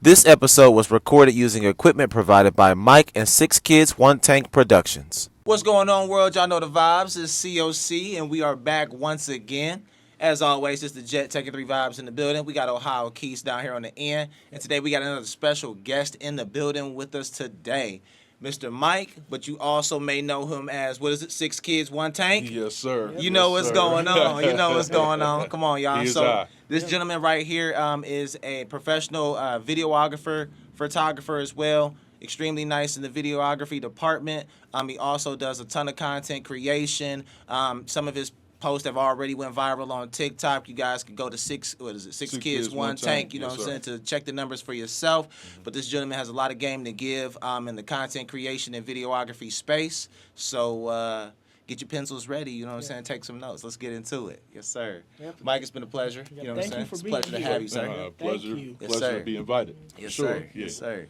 This episode was recorded using equipment provided by Mike and 6Kids1Tank Productions. What's going on, world? Y'all know the vibes. It's COC, and we are back once again. As always, it's the Jet taking 3 vibes in the building. We got Ohio Keys down here on the end, and today we got another special guest in the building with us today, Mr. Mike, but you also may know him as, what is it, 6Kids1Tank? Yes, sir. You know what's going on. You know what's going on. Come on, y'all. So this gentleman right here is a professional videographer, photographer as well. Extremely nice in the videography department. He also does a ton of content creation. Some of his posts have already went viral on TikTok. You guys can go to 6Kids1Tank, you know what I'm saying, to check the numbers for yourself. Mm-hmm. But this gentleman has a lot of game to give in the content creation and videography space. So get your pencils ready, you know what I'm saying, take some notes. Let's get into it. Yes, sir. Mike, it's been a pleasure. You know what I'm saying? It's a pleasure to have you, sir. Pleasure to be invited. Yes, sir. Yes, sir.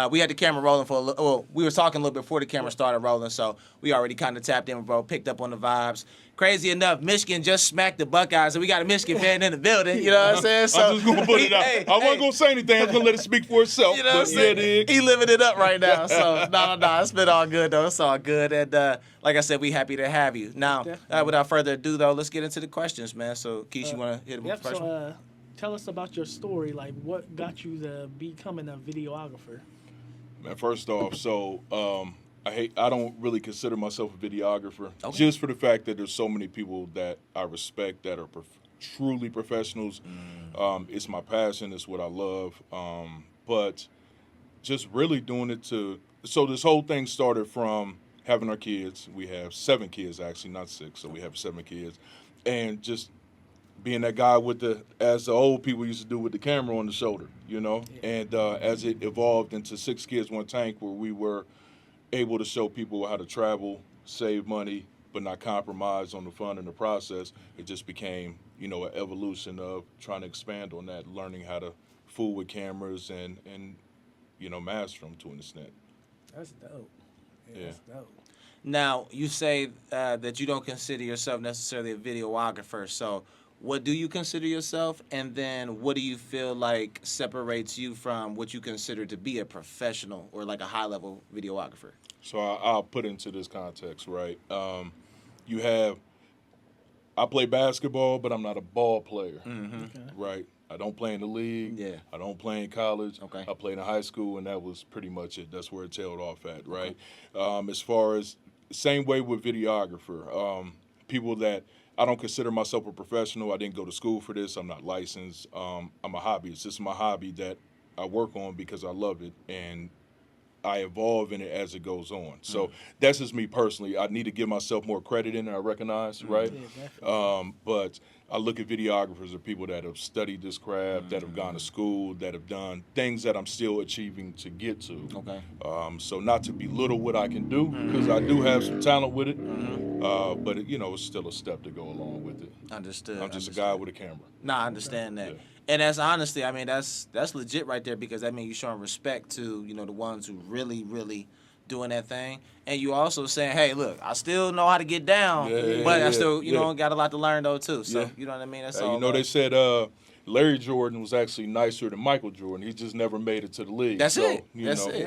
We had the camera rolling for a little. Well, we were talking a little before the camera started rolling, so we already kind of tapped in, bro. Picked up on the vibes. Crazy enough, Michigan just smacked the Buckeyes, and we got a Michigan fan in the building. You know what I'm saying? So I'm just gonna put it out. I wasn't gonna say anything. I was gonna let it speak for itself. You know what I'm saying? He living it up right now. So no, it's been all good though. It's all good, and like I said, we happy to have you. Now, without further ado, though, let's get into the questions, man. So, Keith, you want to hit him with the first one? Tell us about your story. Like, what got you to becoming a videographer? Man, first off, I don't really consider myself a videographer, just for the fact that there's so many people that I respect that are truly professionals. It's my passion. It's what I love. But just really doing it so this whole thing started from having our kids. We have 7 kids, actually, not 6. So we have 7 kids. And just being that guy as the old people used to do with the camera on the shoulder, you know? Yeah. And as it evolved into 6Kids1Tank, where we were able to show people how to travel, save money, but not compromise on the fun in the process, it just became, an evolution of trying to expand on that, learning how to fool with cameras and master them to an extent. That's dope. Yeah. That's dope. Now, you say that you don't consider yourself necessarily a videographer, so what do you consider yourself, and then what do you feel like separates you from what you consider to be a professional or like a high-level videographer? So I'll put into this context, right? I play basketball, but I'm not a ball player, right? I don't play in the league. Yeah. I don't play in college. Okay. I played in high school, and that was pretty much it. That's where it tailed off at, right? Okay. As far as same way with videographer, people that I don't consider myself a professional. I didn't go to school for this. I'm not licensed. I'm a hobbyist. This is my hobby that I work on because I love it, and I evolve in it as it goes on. So that's just me personally. I need to give myself more credit in it, I recognize, right? Yeah, but I look at videographers as people that have studied this craft, that have gone to school, that have done things that I'm still achieving to get to. Okay. So not to belittle what I can do, because I do have some talent with it, but it's still a step to go along with it. Understood. I'm just a guy with a camera. Nah, I understand that. Yeah. And that's honestly, that's legit right there, because that means you're showing respect to, the ones who really, really doing that thing. And you also saying, hey, look, I still know how to get down, but I still, got a lot to learn though too. So, you know what I mean? That's all. They said Larry Jordan was actually nicer than Michael Jordan. He just never made it to the league. That's it.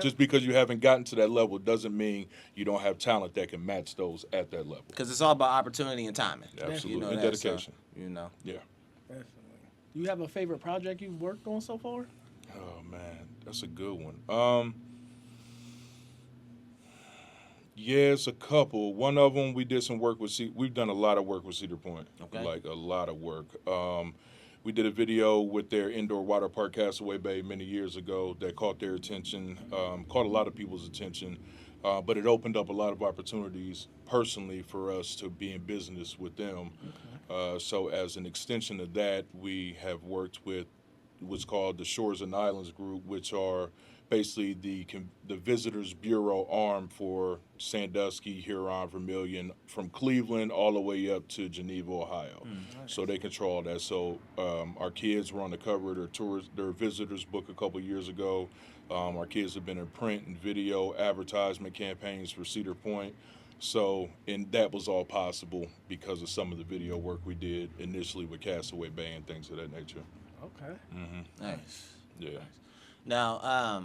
Just because you haven't gotten to that level doesn't mean you don't have talent that can match those at that level. Because it's all about opportunity and timing. Absolutely. And dedication. So, Yeah. Definitely. You have a favorite project you've worked on so far? Oh, man, that's a good one. Yeah, it's a couple. One of them, we did some work with we've done a lot of work with Cedar Point. Okay. Like a lot of work. We did a video with their indoor water park, Castaway Bay, many years ago that caught their attention, caught a lot of people's attention. But it opened up a lot of opportunities personally for us to be in business with them. Okay. So as an extension of that, we have worked with what's called the Shores and Islands Group, which are basically the Visitors Bureau arm for Sandusky, Huron, Vermilion, from Cleveland all the way up to Geneva, Ohio. Nice. So they control that. So our kids were on the cover of their visitors book a couple years ago. Our kids have been in print and video advertisement campaigns for Cedar Point. So, and that was all possible because of some of the video work we did initially with Castaway Bay and things of that nature. Okay. Mm-hmm. Nice. Yeah. Nice. Now,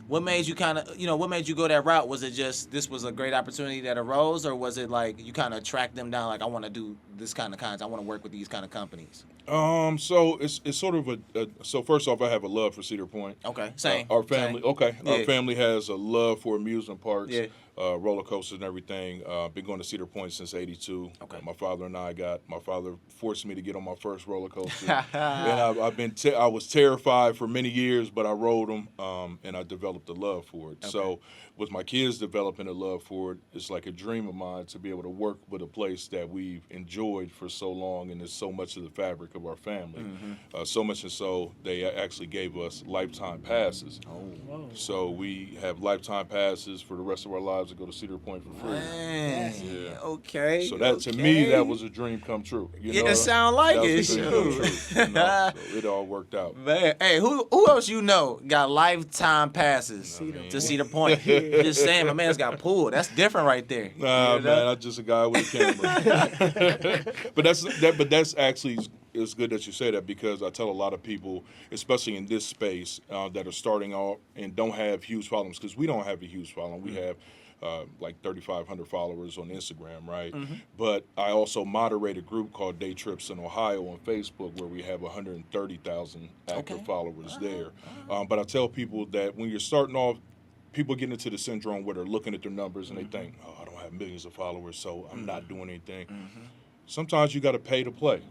what made you kind of, what made you go that route? Was it just this was a great opportunity that arose, or was it like you kind of tracked them down, like I want to do this kind of content, I want to work with these kind of companies? So it's sort of so first off, I have a love for Cedar Point. Okay, same. Our family, Same. okay, Yeah. our family has a love for amusement parks, Yeah. roller coasters and everything. Been going to Cedar Point since '82. Okay. My father forced me to get on my first roller coaster, and I was terrified for many years, but I rode them, and I developed a love for it. Okay. So with my kids developing a love for it, it's like a dream of mine to be able to work with a place that we've enjoyed for so long, and it's so much of the fabric of our family. So much and so they actually gave us lifetime passes. Oh, Whoa. So we have lifetime passes for the rest of our lives to go to Cedar Point for free. man. Yeah. Okay. So that to me, that was a dream come true. Yeah, it sound like that it. was a dream come Shoot. true. So it all worked out. Man, hey, who else got lifetime passes to Cedar Point? Just saying, my man's got pulled. That's different right there. Nah, You know? man, I'm just a guy with a camera. But that's actually, it's good that you say that, because I tell a lot of people, especially in this space, that are starting off and don't have huge followings, because we don't have a huge following. We have like 3,500 followers on Instagram, right? But I also moderate a group called Day Trips in Ohio on Facebook, where we have 130,000 active Okay. followers there. But I tell people that when you're starting off, people get into the syndrome where they're looking at their numbers and they think, oh, I don't have millions of followers, so I'm not doing anything. Sometimes you got to pay to play.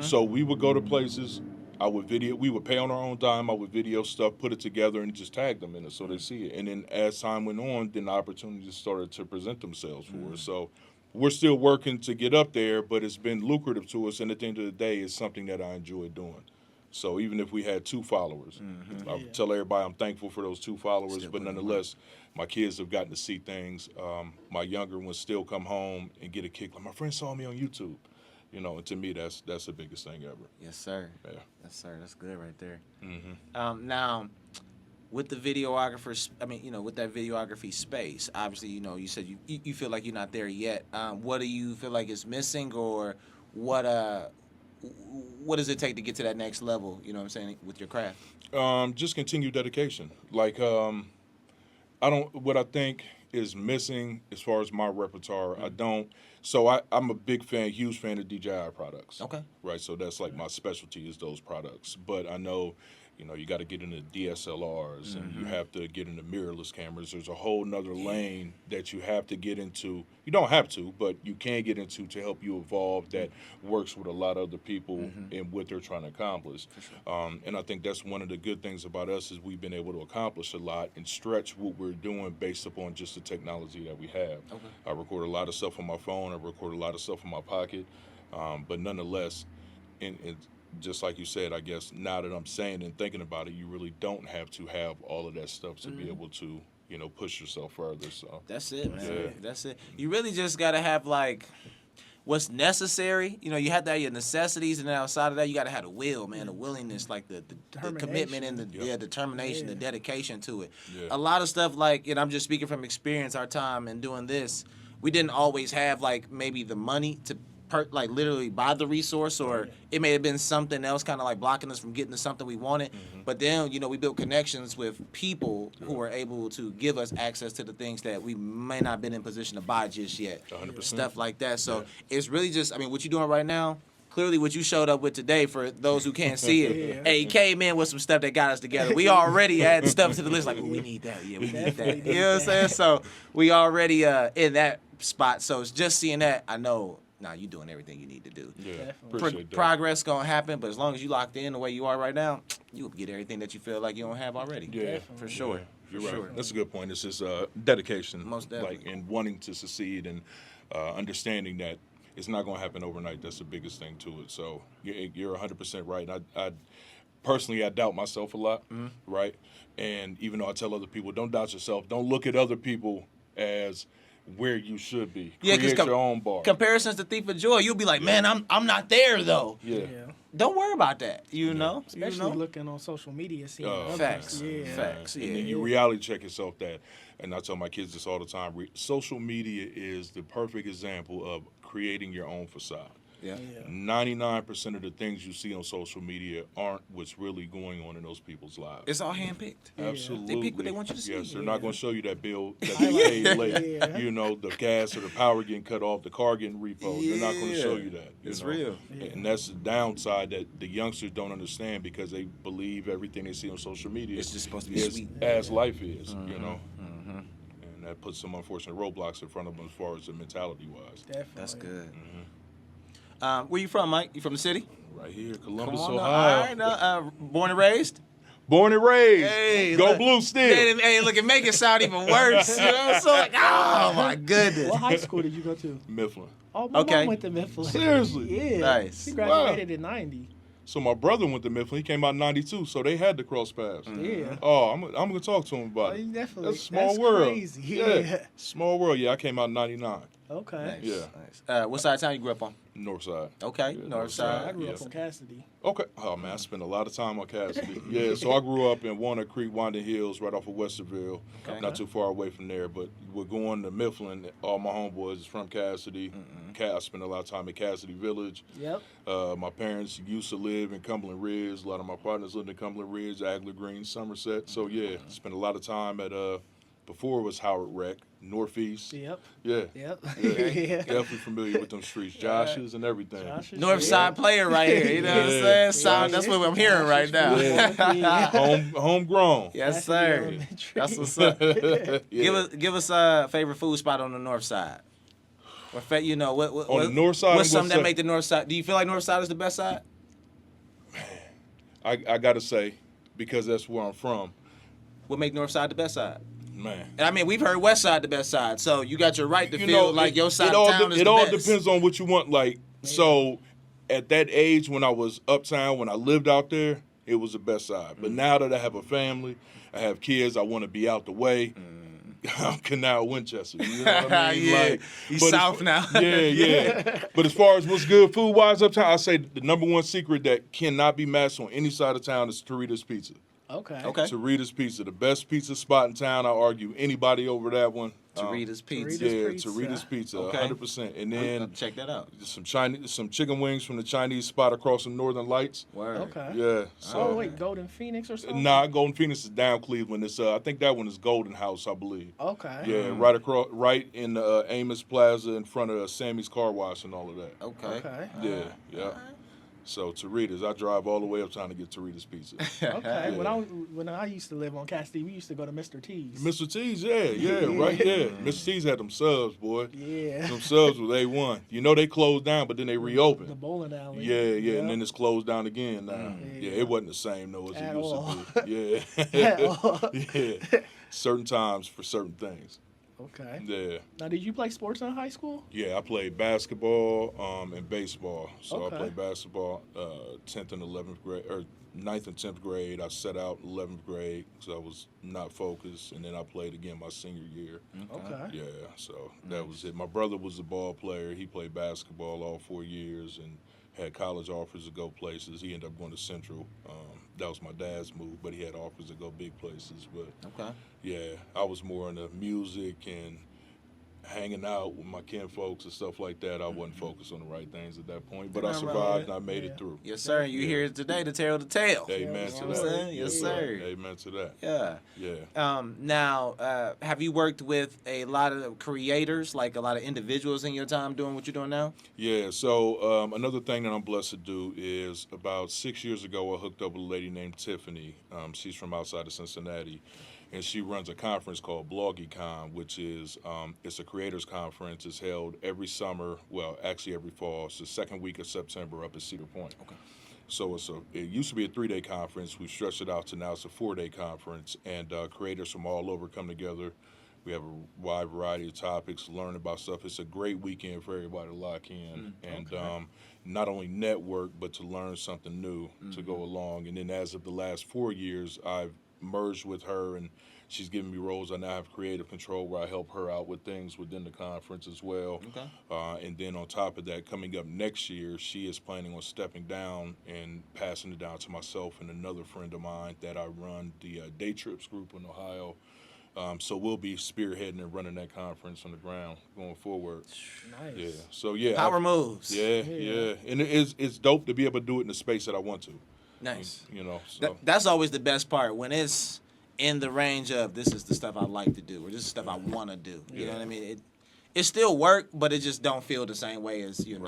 So we would go to places. We would pay on our own dime. I would video stuff, put it together, and just tag them in it so they see it. And then as time went on, then the opportunities started to present themselves for us. So we're still working to get up there, but it's been lucrative to us. And at the end of the day, it's something that I enjoy doing. So even if we had 2 followers, I tell everybody I'm thankful for those 2 followers. Still But putting them nonetheless, my kids have gotten to see things. My younger ones still come home and get a kick. Like, my friend saw me on YouTube. And to me, that's the biggest thing ever. Yes, sir. Yeah. Yes, sir. That's good right there. Now, with the videographers, with that videography space, obviously, you said you feel like you're not there yet. What do you feel like is missing, or what does it take to get to that next level? You know what I'm saying, with your craft? Just continued dedication. Like, what I think is missing as far as my repertoire, I'm a big fan, huge fan of DJI products. Okay. Right, so that's like my specialty is those products. But I know, you got to get into DSLRs and you have to get into mirrorless cameras. There's a whole nother lane that you have to get into. You don't have to, but you can get into to help you evolve that works with a lot of other people and what they're trying to accomplish. And I think that's one of the good things about us is we've been able to accomplish a lot and stretch what we're doing based upon just the technology that we have. Okay. I record a lot of stuff on my phone. I record a lot of stuff in my pocket. But nonetheless, and just like you said, I guess now that I'm saying and thinking about it, you really don't have to have all of that stuff to be able to, push yourself further. So That's it, man. Yeah. That's it. You really just got to have, like, what's necessary. You have to have your necessities, and then outside of that, you got to have the will, man, the willingness, like the commitment and the determination, the dedication to it. Yeah. A lot of stuff, like, I'm just speaking from experience, our time and doing this, we didn't always have, like, maybe the money to literally buy the resource, or it may have been something else kind of like blocking us from getting to something we wanted. But then, we built connections with people who were able to give us access to the things that we may not been in position to buy just yet. 100%. Stuff like that. So it's really just, what you're doing right now, clearly what you showed up with today, for those who can't see it, hey, you came in with some stuff that got us together. We already had stuff to the list, like, ooh, we need that. Yeah, we need that. You know what I'm saying? So we already in that spot. So it's just seeing that, I know, you're doing everything you need to do. Yeah, appreciate that. Progress gonna happen, but as long as you locked in the way you are right now, you'll get everything that you feel like you don't have already. Yeah, for sure. You're For right. sure. That's a good point. It's just dedication, Most definitely. and wanting to succeed and understanding that it's not going to happen overnight. That's the biggest thing to it. So you're 100% right. I personally, I doubt myself a lot, right? And even though I tell other people, don't doubt yourself. Don't look at other people as where you should be. Yeah, create your own bar. Comparison's the thief of joy. You'll be like, man, I'm not there though. Yeah. Don't worry about that. You know, Especially looking on social media, seeing others. Facts. Yeah. Facts. And Yeah. then you reality check yourself that. And I tell my kids this all the time. Social media is the perfect example of creating your own facade. Yeah. 99% of the things you see on social media aren't what's really going on in those people's lives. It's all handpicked. Absolutely. They pick what they want you to see. Yes, they're not going to show you that bill that they paid late. Yeah. You know, the gas or the power getting cut off, the car getting repoed. They're not going to show you that. It's know? real. And that's the downside that the youngsters don't understand because they believe everything they see on social media It's just supposed to be is sweet. as life is, you know. And that puts some unfortunate roadblocks in front of them as far as the mentality-wise. Definitely. That's good. Where you from, Mike? You from the city? Right here, Columbus, Come on now. Ohio. All right, born and raised? Born and raised. Hey, Go look. Blue still. Hey, look, it make it sound even worse. You know? So like, oh my goodness. What high school did you go to? Mifflin. Oh, my Okay. mom went to Mifflin. Seriously? Yeah. Nice. She graduated in 90. So my brother went to Mifflin. He came out in 92, so they had to cross paths. Yeah. Oh, I'm going to talk to him about Oh, it. you definitely. That's a small That's world. crazy. Yeah. Yeah. Small world. Yeah, I came out in 99. Okay. Nice. Yeah. Nice. What side of town you grew up on? Northside. Okay, Yeah, north I side. grew Yeah. up on Cassidy. Okay. Oh, man, I spent a lot of time on Cassidy. Yeah, so I grew up in Walnut Creek, Wanding Hills, right off of Westerville. Okay. Not too far away from there, but we're going to Mifflin. All my homeboys is from Cassidy. I spent a lot of time in Cassidy Village. Yep. My parents used to live in Cumberland Ridge. A lot of my partners lived in Cumberland Ridge, Agler Green, Somerset. So, yeah, spent a lot of time at, before it was Howard Rec, Northeast. Yep. Yeah. Yep. Yeah. Definitely familiar with them streets. Josh's and everything. North side player right here. You know what I'm saying? Sound, that's what I'm hearing right now. Homegrown. Yes, sir. That's what's up. Yeah. Give us a favorite food spot on the north side. What you know? What On the north side, What's something that side? make the north side? Do you feel like north side is the best side? I got to say, because that's where I'm from, What make north side the best side? man. And I mean, we've heard west side the best side, so you got your right to feel like your side of town is it the all best. depends on what you want. Like, so at that age when I was uptown, when I lived out there, it was the best side. But now that I have a family, I have kids, I want to be out the way. I'm Canal Winchester. You know what I mean? Yeah. Like, He's but south now. Yeah. But as far as what's good food-wise uptown, I say the number one secret that cannot be matched on any side of town is Torita's Pizza. Okay. Torita's Pizza, the best pizza spot in town. I argue anybody over that one. Torita's Pizza. Torita's Yeah, Pizza. Torita's Pizza, Okay. 100%. And I'll then check that out. some chicken wings from the Chinese spot across from Northern Lights. Word. Okay. Yeah. Oh, So wait, Golden Phoenix or something? nah, Golden Phoenix is down Cleveland. It's I think that one is Golden House, I believe. Okay. Yeah, right in Amos Plaza in front of Sammy's Car Wash and all of that. Okay. Okay. Yeah. So Torita's, I drive all the way uptown to get Torita's Pizza. Okay. Yeah. When I used to live on Cassidy, we used to go to Mr. T's. Mr. T's, right there. Mr. T's had them subs, boy. Yeah. Them subs was A1. You know they closed down, but then they The reopened. bowling alley. Yeah, and then it's closed down again now. Yeah. Yeah, it wasn't the same though as At it used all. to be. Yeah. At all. Yeah. Certain times for certain things. Okay. Yeah. Now, did you play sports in high school? Yeah, I played basketball and baseball. So Okay. I played basketball 10th and 11th grade, or 9th and 10th grade. I set out 11th grade because I was not focused. And then I played again my senior year. Okay. Yeah, so that was it. My brother was a ball player. He played basketball all 4 years and had college offers to go places. He ended up going to Central. That was my dad's move, but he had offers to go big places. But Okay. yeah, I was more into music and hanging out with my kinfolks and stuff like that. I wasn't focused on the right things at that point, but I Nothing wrong survived with and I it. made Yeah. it through. Yes, sir. You here today to tell the tale. Amen You to know what that. I'm saying? Yes, sir. Amen to that. Yeah. Yeah. Now, have you worked with a lot of creators, like a lot of individuals in your time doing what you're doing now? Yeah, so another thing that I'm blessed to do is about 6 years ago, I hooked up with a lady named Tiffany. She's from outside of Cincinnati, and she runs a conference called BloggyCon, which is it's a creators conference. It's held every summer, well, actually every fall. It's the second week of September up at Cedar Point. Okay. So it used to be a 3-day conference. We stretched it out to now it's a 4-day conference, and creators from all over come together. We have a wide variety of topics, learn about stuff. It's a great weekend for everybody to lock in and not only network, but to learn something new to go along. And then as of the last 4 years, I've merged with her, and she's given me roles. I now have creative control where I help her out with things within the conference as well. Okay. And then on top of that, coming up next year, she is planning on stepping down and passing it down to myself and another friend of mine that I run the Day Trips group in Ohio. So we'll be spearheading and running that conference on the ground going forward. Nice. Yeah. So yeah. Power moves. Yeah. And it's dope to be able to do it in the space that I want to. Nice. You know. So. That's always the best part when it's in the range of this is the stuff I like to do or this is stuff I want to do. You know what I mean? It still work, but it just don't feel the same way as the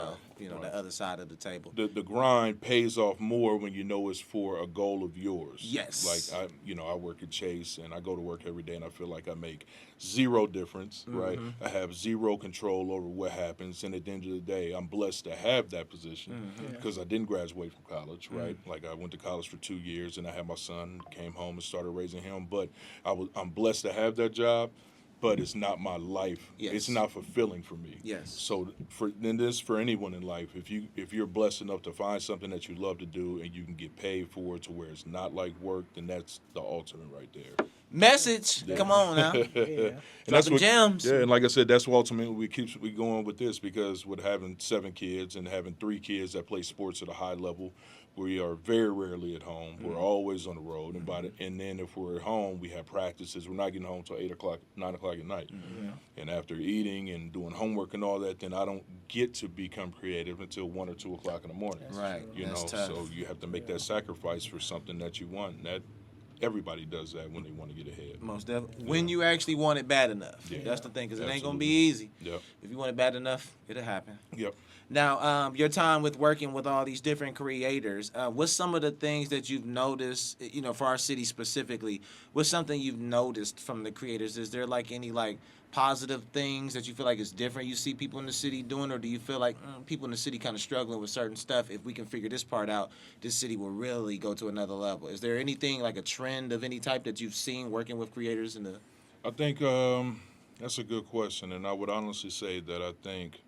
other side of the table. The grind pays off more when you know it's for a goal of yours. Yes. Like I work at Chase and I go to work every day and I feel like I make zero difference, right? I have zero control over what happens, and at the end of the day, I'm blessed to have that position because I didn't graduate from college, right? Like I went to college for 2 years and I had my son, came home and started raising him, but I'm blessed to have that job. But it's not my life. Yes. It's not fulfilling for me. Yes. So for anyone in life, if you're blessed enough to find something that you love to do and you can get paid for it to where it's not like work, then that's the ultimate right there. Message. Yeah. Come on now. And that's what gems. Yeah, and like I said, that's what ultimately we going with this, because with having 7 kids and having 3 kids that play sports at a high level, we are very rarely at home. We're always on the road, and then if we're at home, we have practices. We're not getting home till 8 o'clock, 9 o'clock at night. And after eating and doing homework and all that, then I don't get to become creative until 1 or 2 o'clock in the morning. Right. You That's know, tough. so you have to make that sacrifice for something that you want. And that everybody does that when they want to get ahead. Most definitely. When you actually want it bad enough. Yeah. That's the thing, because it ain't going to Absolutely. be easy. Yep. If you want it bad enough, it'll happen. Yep. Now, your time with working with all these different creators, what's some of the things that you've noticed, for our city specifically, what's something you've noticed from the creators? Is there any positive things that you feel like is different you see people in the city doing, or do you feel like people in the city kind of struggling with certain stuff? If we can figure this part out, this city will really go to another level. Is there anything like a trend of any type that you've seen working with creators in the... I think that's a good question, and I would honestly say that I think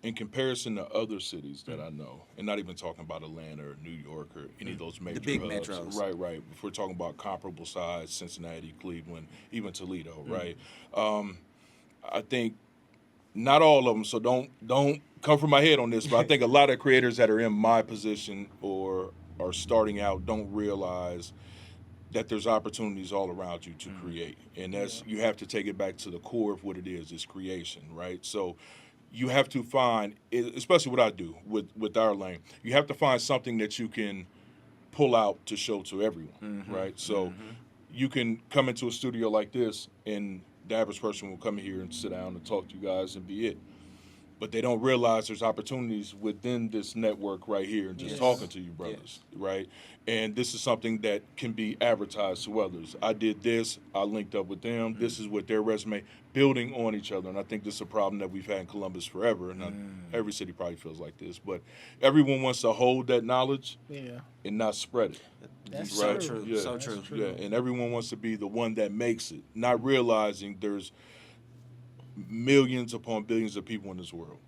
in comparison to other cities that I know, and not even talking about Atlanta or New York or any of those major big hubs, metros. right. If we're talking about comparable size, Cincinnati, Cleveland, even Toledo, right? I think not all of them. So don't come from my head on this, but I think a lot of creators that are in my position or are starting out don't realize that there's opportunities all around you to create, and that's you have to take it back to the core of what it is creation, right? So you have to find, especially what I do with our lane, you have to find something that you can pull out to show to everyone, right? So you can come into a studio like this, and the average person will come here and sit down and talk to you guys and be it. But they don't realize there's opportunities within this network right here and just talking to you brothers, right? And this is something that can be advertised to others. I did this, I linked up with them, this is what their resume, building on each other. And I think this is a problem that we've had in Columbus forever. And every city probably feels like this. But everyone wants to hold that knowledge and not spread it. That's right? true. Yeah. So true. Yeah, and everyone wants to be the one that makes it, not realizing there's millions upon billions of people in this world.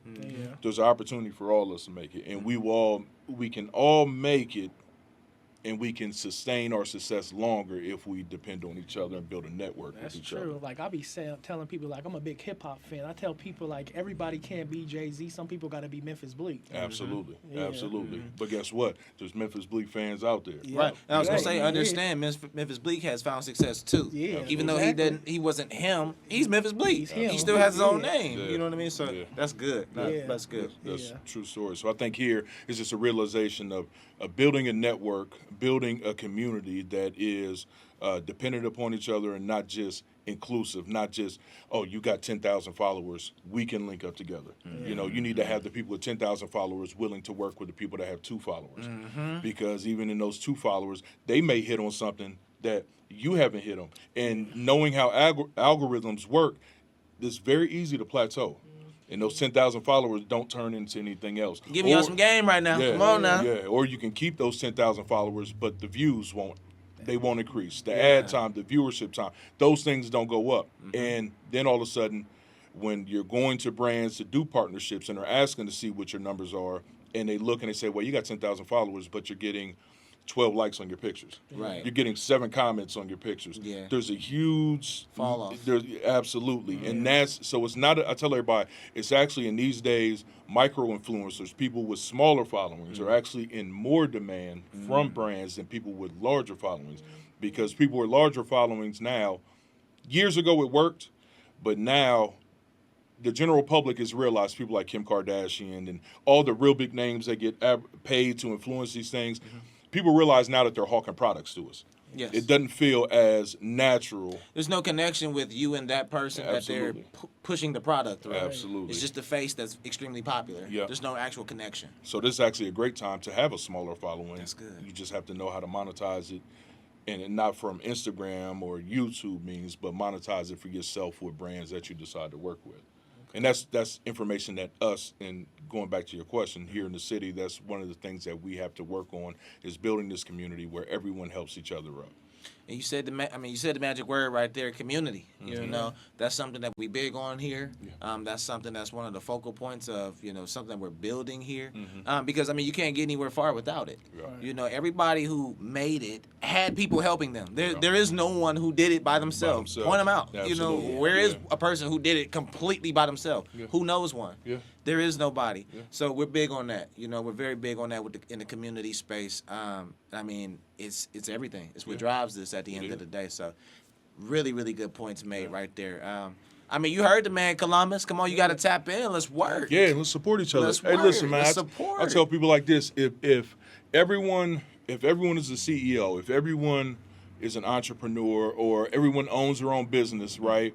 There's an opportunity for all of us to make it, and we can all make it, and we can sustain our success longer if we depend on each other and build a network That's with each true. other. Like I be telling people, like I'm a big hip hop fan. I tell people like everybody can't be Jay-Z. Some people got to be Memphis Bleak. Absolutely, Yeah. absolutely. But guess what? There's Memphis Bleak fans out there. Yeah. Right. And I was gonna say, Yeah. understand Memphis Bleak has found success too. Yeah, Even though exactly. he wasn't him, he's Memphis Bleak. He's him. He still has his own Yeah. name. Yeah. You know what I mean? So Yeah. that's good. Yeah. That's good. That's Yeah. a true story. So I think here is just a realization of building a network, building a community that is dependent upon each other and not just inclusive, not just, oh, you got 10,000 followers, we can link up together. You know, you need to have the people with 10,000 followers willing to work with the people that have 2 followers. Because even in those 2 followers, they may hit on something that you haven't hit on. And knowing how algorithms work, it's very easy to plateau. And those 10,000 followers don't turn into anything else. Give me on some game right now. Yeah, Come on now. Yeah, or you can keep those 10,000 followers, but the views won't. They won't increase. The ad time, the viewership time, those things don't go up. And then all of a sudden, when you're going to brands to do partnerships and are asking to see what your numbers are, and they look and they say, well, you got 10,000 followers, but you're getting 12 likes on your pictures. Right. You're getting 7 comments on your pictures. Yeah. There's a huge fall off. Absolutely. And that's, so it's not, I tell everybody, it's actually in these days, micro-influencers, people with smaller followings are actually in more demand from brands than people with larger followings, because people with larger followings now, years ago it worked, but now the general public has realized people like Kim Kardashian and all the real big names that get paid to influence these things, people realize now that they're hawking products to us. Yes. It doesn't feel as natural. There's no connection with you and that person Absolutely. that they're pushing the product through. Absolutely. It's just the face that's extremely popular. Yeah. There's no actual connection. So this is actually a great time to have a smaller following. That's good. You just have to know how to monetize it, and not from Instagram or YouTube means, but monetize it for yourself with brands that you decide to work with. And that's information that us, and going back to your question, here in the city, that's one of the things that we have to work on is building this community where everyone helps each other up. And you said the magic word right there, community. You know, that's something that we big on here. That's something that's one of the focal points of, something that we're building here. Because, you can't get anywhere far without it. Right. Everybody who made it had people helping them. There is no one who did it by themselves. Point them out. Absolutely. Where is a person who did it completely by themselves? Yeah. Who knows one? Yeah. There is nobody. Yeah. So we're big on that. We're very big on that in the community space. It's everything. It's what drives this at the end of the day. So really, really good points made right there. You heard the man, Columbus. Come on, you got to tap in. Let's work. Yeah, let's support each other. Let's Hey, work. listen, man. Let's support. I tell people like this: if everyone is a CEO, if everyone is an entrepreneur, or everyone owns their own business, right?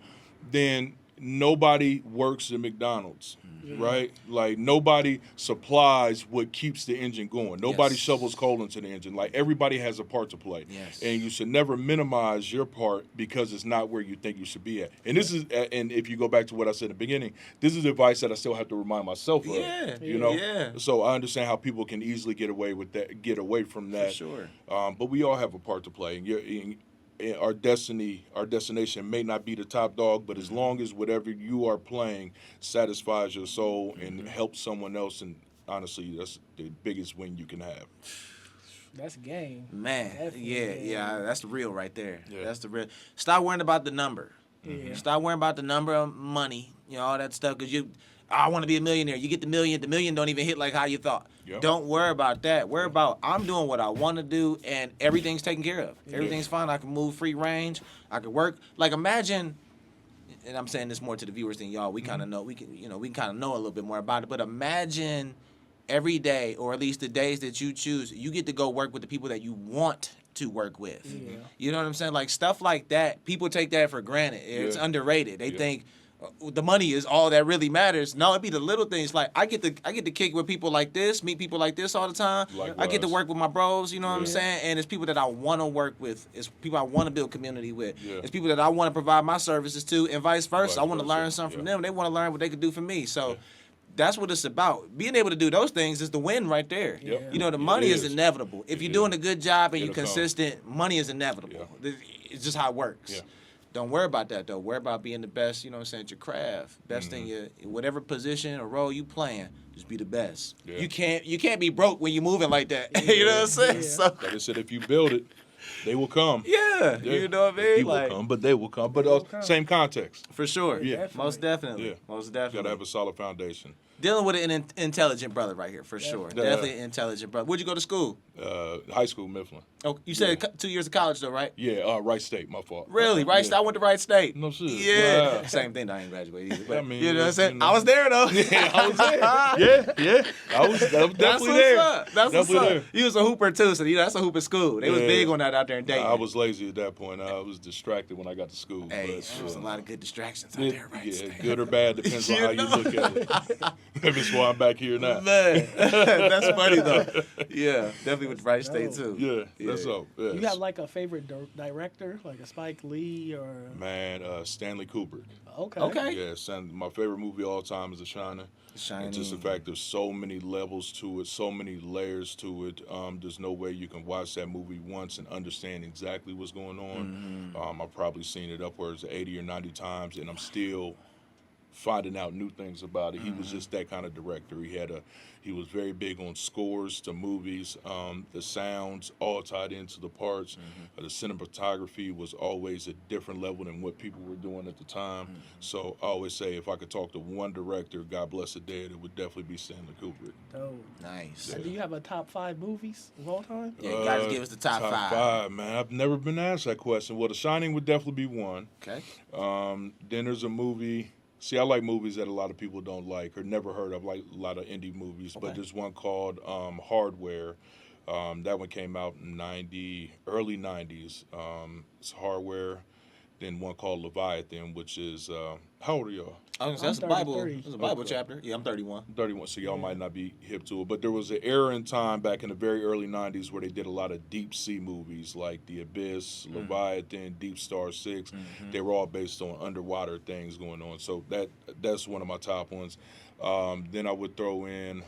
Then nobody works at McDonald's, right? Like nobody supplies what keeps the engine going. Nobody shovels coal into the engine. Like everybody has a part to play. Yes. And you should never minimize your part because it's not where you think you should be at. And this is, and if you go back to what I said in the beginning, this is advice that I still have to remind myself of. Yeah. You know? Yeah. So I understand how people can easily get away from that. For sure. But we all have a part to play. And our destination may not be the top dog, but as long as whatever you are playing satisfies your soul and helps someone else, and honestly, that's the biggest win you can have. That's game. Man, Definitely. yeah, that's the real right there. Yeah. That's the real. Stop worrying about the number. Yeah. Stop worrying about the number of money, all that stuff, because I want to be a millionaire. You get the million don't even hit like how you thought. Yep. Don't worry about that. Worry about I'm doing what I want to do, and everything's taken care of. Everything's fine. I can move free range. I can work. Like imagine, and I'm saying this more to the viewers than y'all. We kind of know. We can kind of know a little bit more about it. But imagine every day, or at least the days that you choose, you get to go work with the people that you want to work with. Yeah. You know what I'm saying? Like stuff like that. People take that for granted. It's underrated. They think the money is all that really matters. No, it be the little things. Like I get to kick with people like this, meet people like this all the time. Likewise. I get to work with my bros. You know what I'm saying? And it's people that I want to work with. It's people I want to build community with. Yeah. It's people that I want to provide my services to, and vice versa. I want to versa. learn something from them. They want to learn what they could do for me. So. Yeah. That's what it's about. Being able to do those things is the win right there. Yep. The money It is is. inevitable. If It you're is. doing a good job and you're It'll come. consistent, money is inevitable. It's just how it works. Yeah. Don't worry about that though. Worry about being the best, at your craft. Best in your whatever position or role you playing, just be the best. Yeah. You can't be broke when you're moving like that. You know what I'm saying? Yeah. So Like I said, if you build it, they will come. yeah, Yeah. you know what I mean? People Like, come, but they will come. But will come. same context. for sure. Yeah. Most definitely. Yeah. Most You definitely. gotta have a solid foundation. Dealing with an intelligent brother right here, for sure. Yeah. Definitely an intelligent brother. Where'd you go to school? High school, Mifflin. Oh, you said 2 years of college though, right? Yeah, Wright State, my fault. Really? Right? Yeah. I went to Wright State. No shit. Yeah. Wow. Same thing. I ain't graduated either. But, I mean, you know what I'm saying? you know. I was there though. Yeah, I was there. Yeah. I was That's definitely what's there. up. That's what's Definitely up. there. You was a hooper too, so that's a hooper school. They was Yeah. big on that out there in Dayton. I was lazy at that point. I was distracted when I got to school. Hey, but, there was a lot of good distractions out there, Wright yeah, State. good or bad depends on You how know? you look at it. Maybe it's why I'm back here now. Man, that's funny though. Yeah, definitely with Wright State too. Yeah, that's all. Yes. You have like a favorite director, like a Spike Lee or? Man, Stanley Kubrick. Okay. Okay. Yeah, my favorite movie of all time is The Shining. Shining. And just the fact there's so many levels to it, so many layers to it. There's no way you can watch that movie once and understand exactly what's going on. I've probably seen it upwards of 80 or 90 times, and I'm still finding out new things about it. He was just that kind of director. He was very big on scores to movies, the sounds all tied into the parts. The cinematography was always a different level than what people were doing at the time. So I always say, if I could talk to one director, God bless the dead, it would definitely be Stanley Kubrick. Oh, Nice. do you have a top 5 movies of all time? Yeah, you guys give us the top five. Man. I've never been asked that question. Well, The Shining would definitely be one. Okay. Then there's a movie. See, I like movies that a lot of people don't like or never heard of, like a lot of indie movies. Okay. But there's one called Hardware. That one came out in early 90s. It's Hardware. Then one called Leviathan, which is, how old are y'all? That's a Bible. 33. It's a Bible chapter. Yeah, I'm 31. 31, so y'all might not be hip to it. But there was an era in time back in the very early 90s where they did a lot of deep sea movies like The Abyss, Leviathan, Deep Star 6. They were all based on underwater things going on. So that's one of my top ones. Then I would throw in...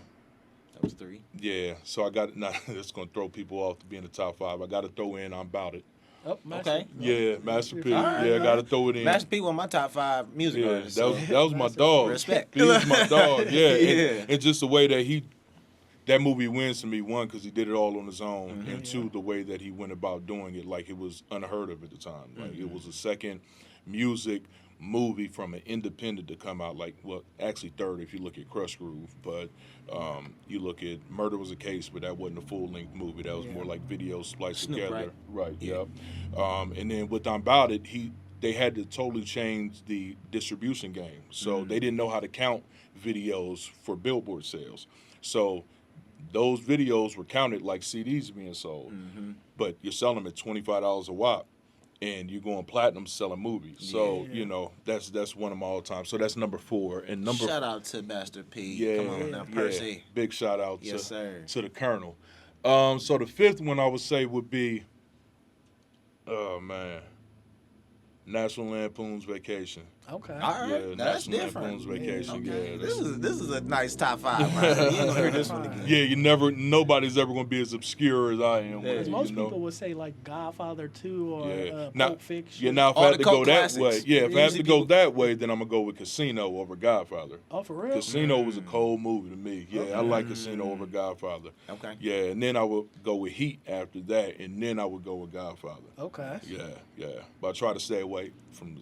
That was 3. Yeah, so I got... Nah, it's going to throw people off to be in the top 5. I got to throw in I'm About It. Oh, Okay. Yeah, Master P. All right, Yeah, I got to throw it in. Master P was my top 5 music Yeah, artists. that was my dog. Respect. He was my dog. Yeah, Yeah. And just the way that that movie wins to me. One, because he did it all on his own, and two, the way that he went about doing it, like it was unheard of at the time. Like it was the second music movie from an independent to come out. Like, well, actually third if you look at Crush Groove, but you look at Murder Was a Case, but that wasn't a full length movie. That was more like videos spliced Snoop, together. Right. Yeah. Yep. And then with I'm About It, they had to totally change the distribution game. So they didn't know how to count videos for Billboard sales. So those videos were counted like CDs being sold. But you're selling them at $25 a wop, and you're going platinum selling movies. So, you know, that's one of my all-time. So that's number 4. And Shout out to Master P. Yeah, Come on now, Percy. Big shout out Yes, sir. to the Colonel. So the 5th one I would say would be, oh, man, National Lampoon's Vacation. Okay. All right. Yeah, That's National different. Lampoon's Vacation. Okay. Yeah, This is a nice top 5, right? You ain't gonna hear this one again. Yeah, nobody's ever going to be as obscure as I am. Yeah. With it, Most you know? people would say like Godfather 2 or Now, Pulp Fiction. yeah, now if All I have the to go cult that classics. way, if I have to Easy go people- that way, then I'm gonna go with Casino over Godfather. Oh, for real? Casino was a cold movie to me. Yeah, I like Casino over Godfather. Okay. Yeah, and then I would go with Heat after that, and then I would go with Godfather. Okay. Yeah. But I try to stay away from.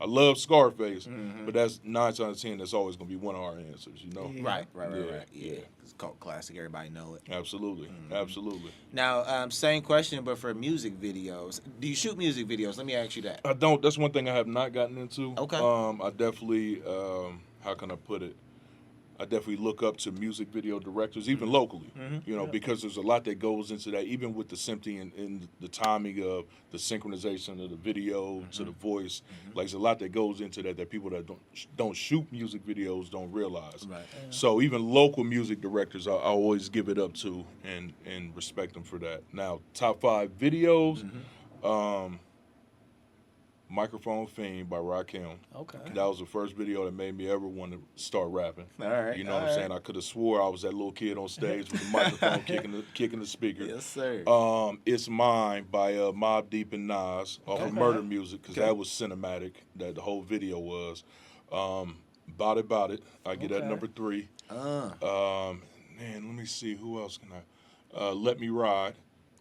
I love Scarface, but that's 9 times out of 10. That's always gonna be one of our answers, you know. Right. Yeah. Yeah. It's a cult classic. Everybody know it. Absolutely. Now, same question, but for music videos. Do you shoot music videos? Let me ask you that. I don't. That's one thing I have not gotten into. Okay. I definitely. How can I put it? I definitely look up to music video directors, even locally, you know, because there's a lot that goes into that, even with the sympathy and the timing of the synchronization of the video to the voice. Like, there's a lot that goes into that people that don't shoot music videos don't realize. Right. So even local music directors, I always give it up to and respect them for that. Now, top 5 videos. Microphone Fiend by Rakim. Okay. That was the first video that made me ever want to start rapping. All right. You know what I'm saying? I could have swore I was that little kid on stage with the microphone kicking the speaker. Yes, sir. It's Mine by Mobb Deep and Nas off of Murder Music, because that was cinematic, that the whole video was. Bout It. I get that number 3. Man, let me see. Who else can I? Let Me Ride.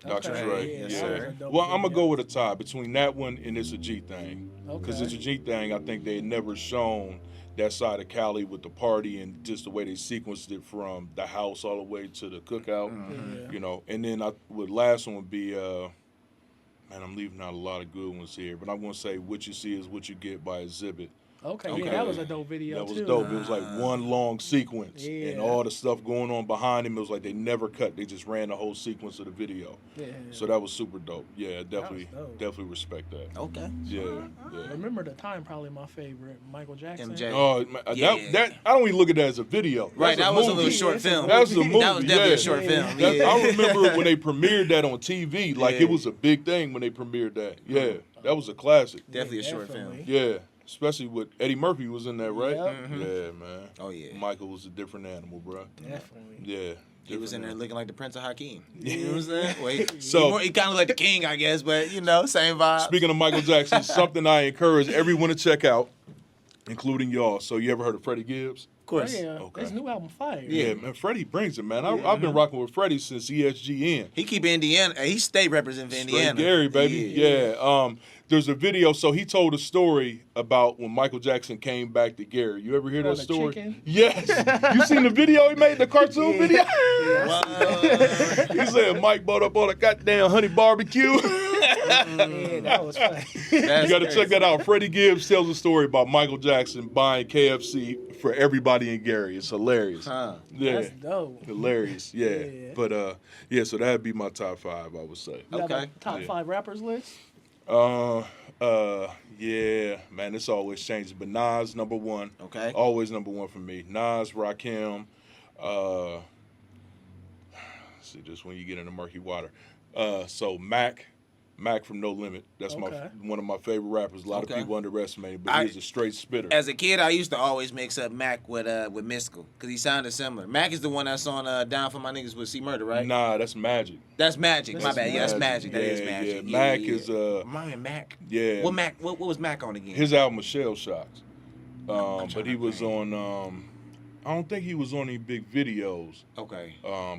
Dr. Dre. Yes, sir. Well, I'm going to go with a tie between that one and It's a G Thing. Because It's a G Thing, I think they had never shown that side of Cali with the party and just the way they sequenced it from the house all the way to the cookout. You know, and then with last one would be, man, I'm leaving out a lot of good ones here, but I'm going to say What You See Is What You Get by Exhibit. Okay, yeah, that was a dope video That was too. dope. It was like one long sequence, and all the stuff going on behind him. It was like they never cut. They just ran the whole sequence of the video. Yeah. So that was super dope. Yeah, definitely respect that. Okay. Yeah. Remember the Time, probably my favorite, Michael Jackson. MJ. Oh, that I don't even look at that as a video. Right, That's that was a movie. little short film. That was a movie. That was definitely a short film. I remember when they premiered that on TV. Like it was a big thing when they premiered that. Yeah, that was a classic. Definitely a short film. Yeah. Especially with Eddie Murphy was in there, right? Yep. Yeah, man. Oh, yeah. Michael was a different animal, bro. Definitely. Yeah. He was in there looking like the Prince of Hakeem. You know what I'm saying? Wait, So he kind of like the king, I guess, but, you know, same vibe. Speaking of Michael Jackson, something I encourage everyone to check out. including y'all. So you ever heard of Freddie Gibbs? Of course. Yeah, Okay. his new album fire. Yeah, man, Freddie brings it, man. I've been rocking with Freddie since ESGN. He keep Indiana. He stay representing Indiana. Straight Gary, baby. Yeah. There's a video. So he told a story about when Michael Jackson came back to Gary. You ever hear that the story? chicken? Yes. You seen the video he made, the cartoon video? Yeah. He said Mike bought up all the goddamn honey barbecue. Yeah, that was funny. You got to check that out. Freddie Gibbs tells a story about Michael Jackson buying KFC for everybody in Gary. It's hilarious. Huh. Yeah. That's dope. Hilarious. Yeah. Yeah. But yeah, so that'd be my top 5, I would say. You got a Okay. top Yeah. 5 rappers list? Yeah, man, it's always changing. But Nas, number 1. Okay. Always number 1 for me. Nas, Rakim, see, just when you get into murky water. So Mac from No Limit. That's Okay. one of my favorite rappers. A lot Okay. of people underestimate him, but he's a straight spitter. As a kid, I used to always mix up Mac with Mystical because he sounded similar. Mac is the one that's on Down for My Niggas with C Murder, right? Nah, that's Magic. That's Magic. My That's bad. Yeah, that's Magic. That is Yeah, Magic. yeah. Mac is My Mac. yeah. What Mac? What was Mac on again? His album was Shell Shocked. trying But he to was think. on I don't think he was on any big videos. Okay.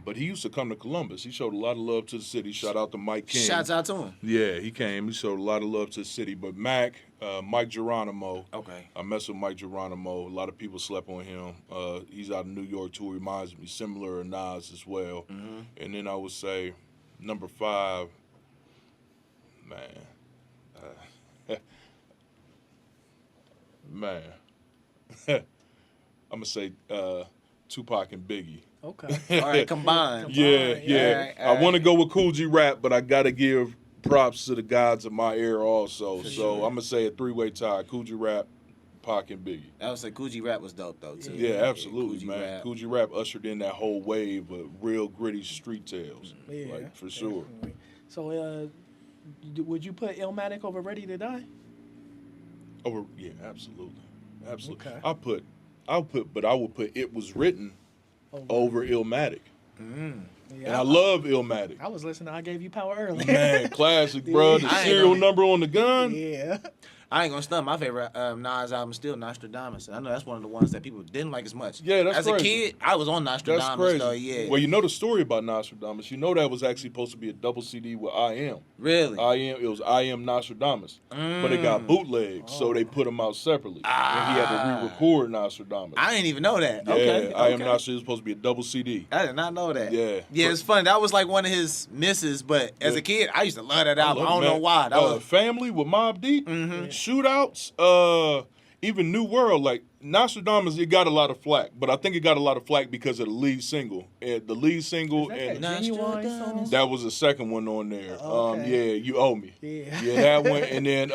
But he used to come to Columbus. He showed a lot of love to the city. Shout out to Mike King. Shouts out to him. Yeah, he came. He showed a lot of love to the city. But Mac, Mike Geronimo. Okay. I mess with Mike Geronimo. A lot of people slept on him. He's out of New York too. Reminds me similar to Nas as well. Mm-hmm. And then I would say number 5, man. Man. I'm going to say Tupac and Biggie. Okay. All right. Combined. Yeah. All right. I want to go with Cool G Rap, but I got to give props to the gods of my era also. So I'm going to say a 3-way tie. Cool G Rap, Pac, and Biggie. I would say Coogee Rap was dope though too. Yeah, absolutely, Coogee man. Rap. Cool G Rap ushered in that whole wave of real gritty street tales. Yeah, like, for sure. definitely. So, would you put Illmatic over Ready to Die? Yeah, absolutely. Okay. I would put It Was Written over Illmatic. Yeah, And I love Illmatic. I was listening. I Gave You Power earlier. Man, classic, bro. The I ain't serial gonna- number on the gun. Yeah. I ain't gonna stunt. My favorite Nas album is still Nostradamus. I know that's one of the ones that people didn't like as much. Yeah, that's As crazy. a kid, I was on That's Nostradamus crazy. though. Yeah. Well, you know the story about Nostradamus. You know that was actually supposed to be a double CD with I Am. Really? It was I Am Nostradamus. But it got bootlegged, so they put them out separately. And he had to re-record Nostradamus. I didn't even know that. Yeah, Okay. I Am okay. Nostradamus was supposed to be a double CD. I did not know that. Yeah. Yeah, it's funny. That was like one of his misses, but as Yeah. a kid, I used to love that album. I don't Man, know why. That was Family with Mobb Deep, shootouts, even New World. Like Nostradamus, it got a lot of flack, but I think it got a lot of flack because of the lead single. And the lead single, Is and that Genuine song? that was the second one on there. Okay. Yeah, You Owe Me. Yeah. Yeah, that one, and then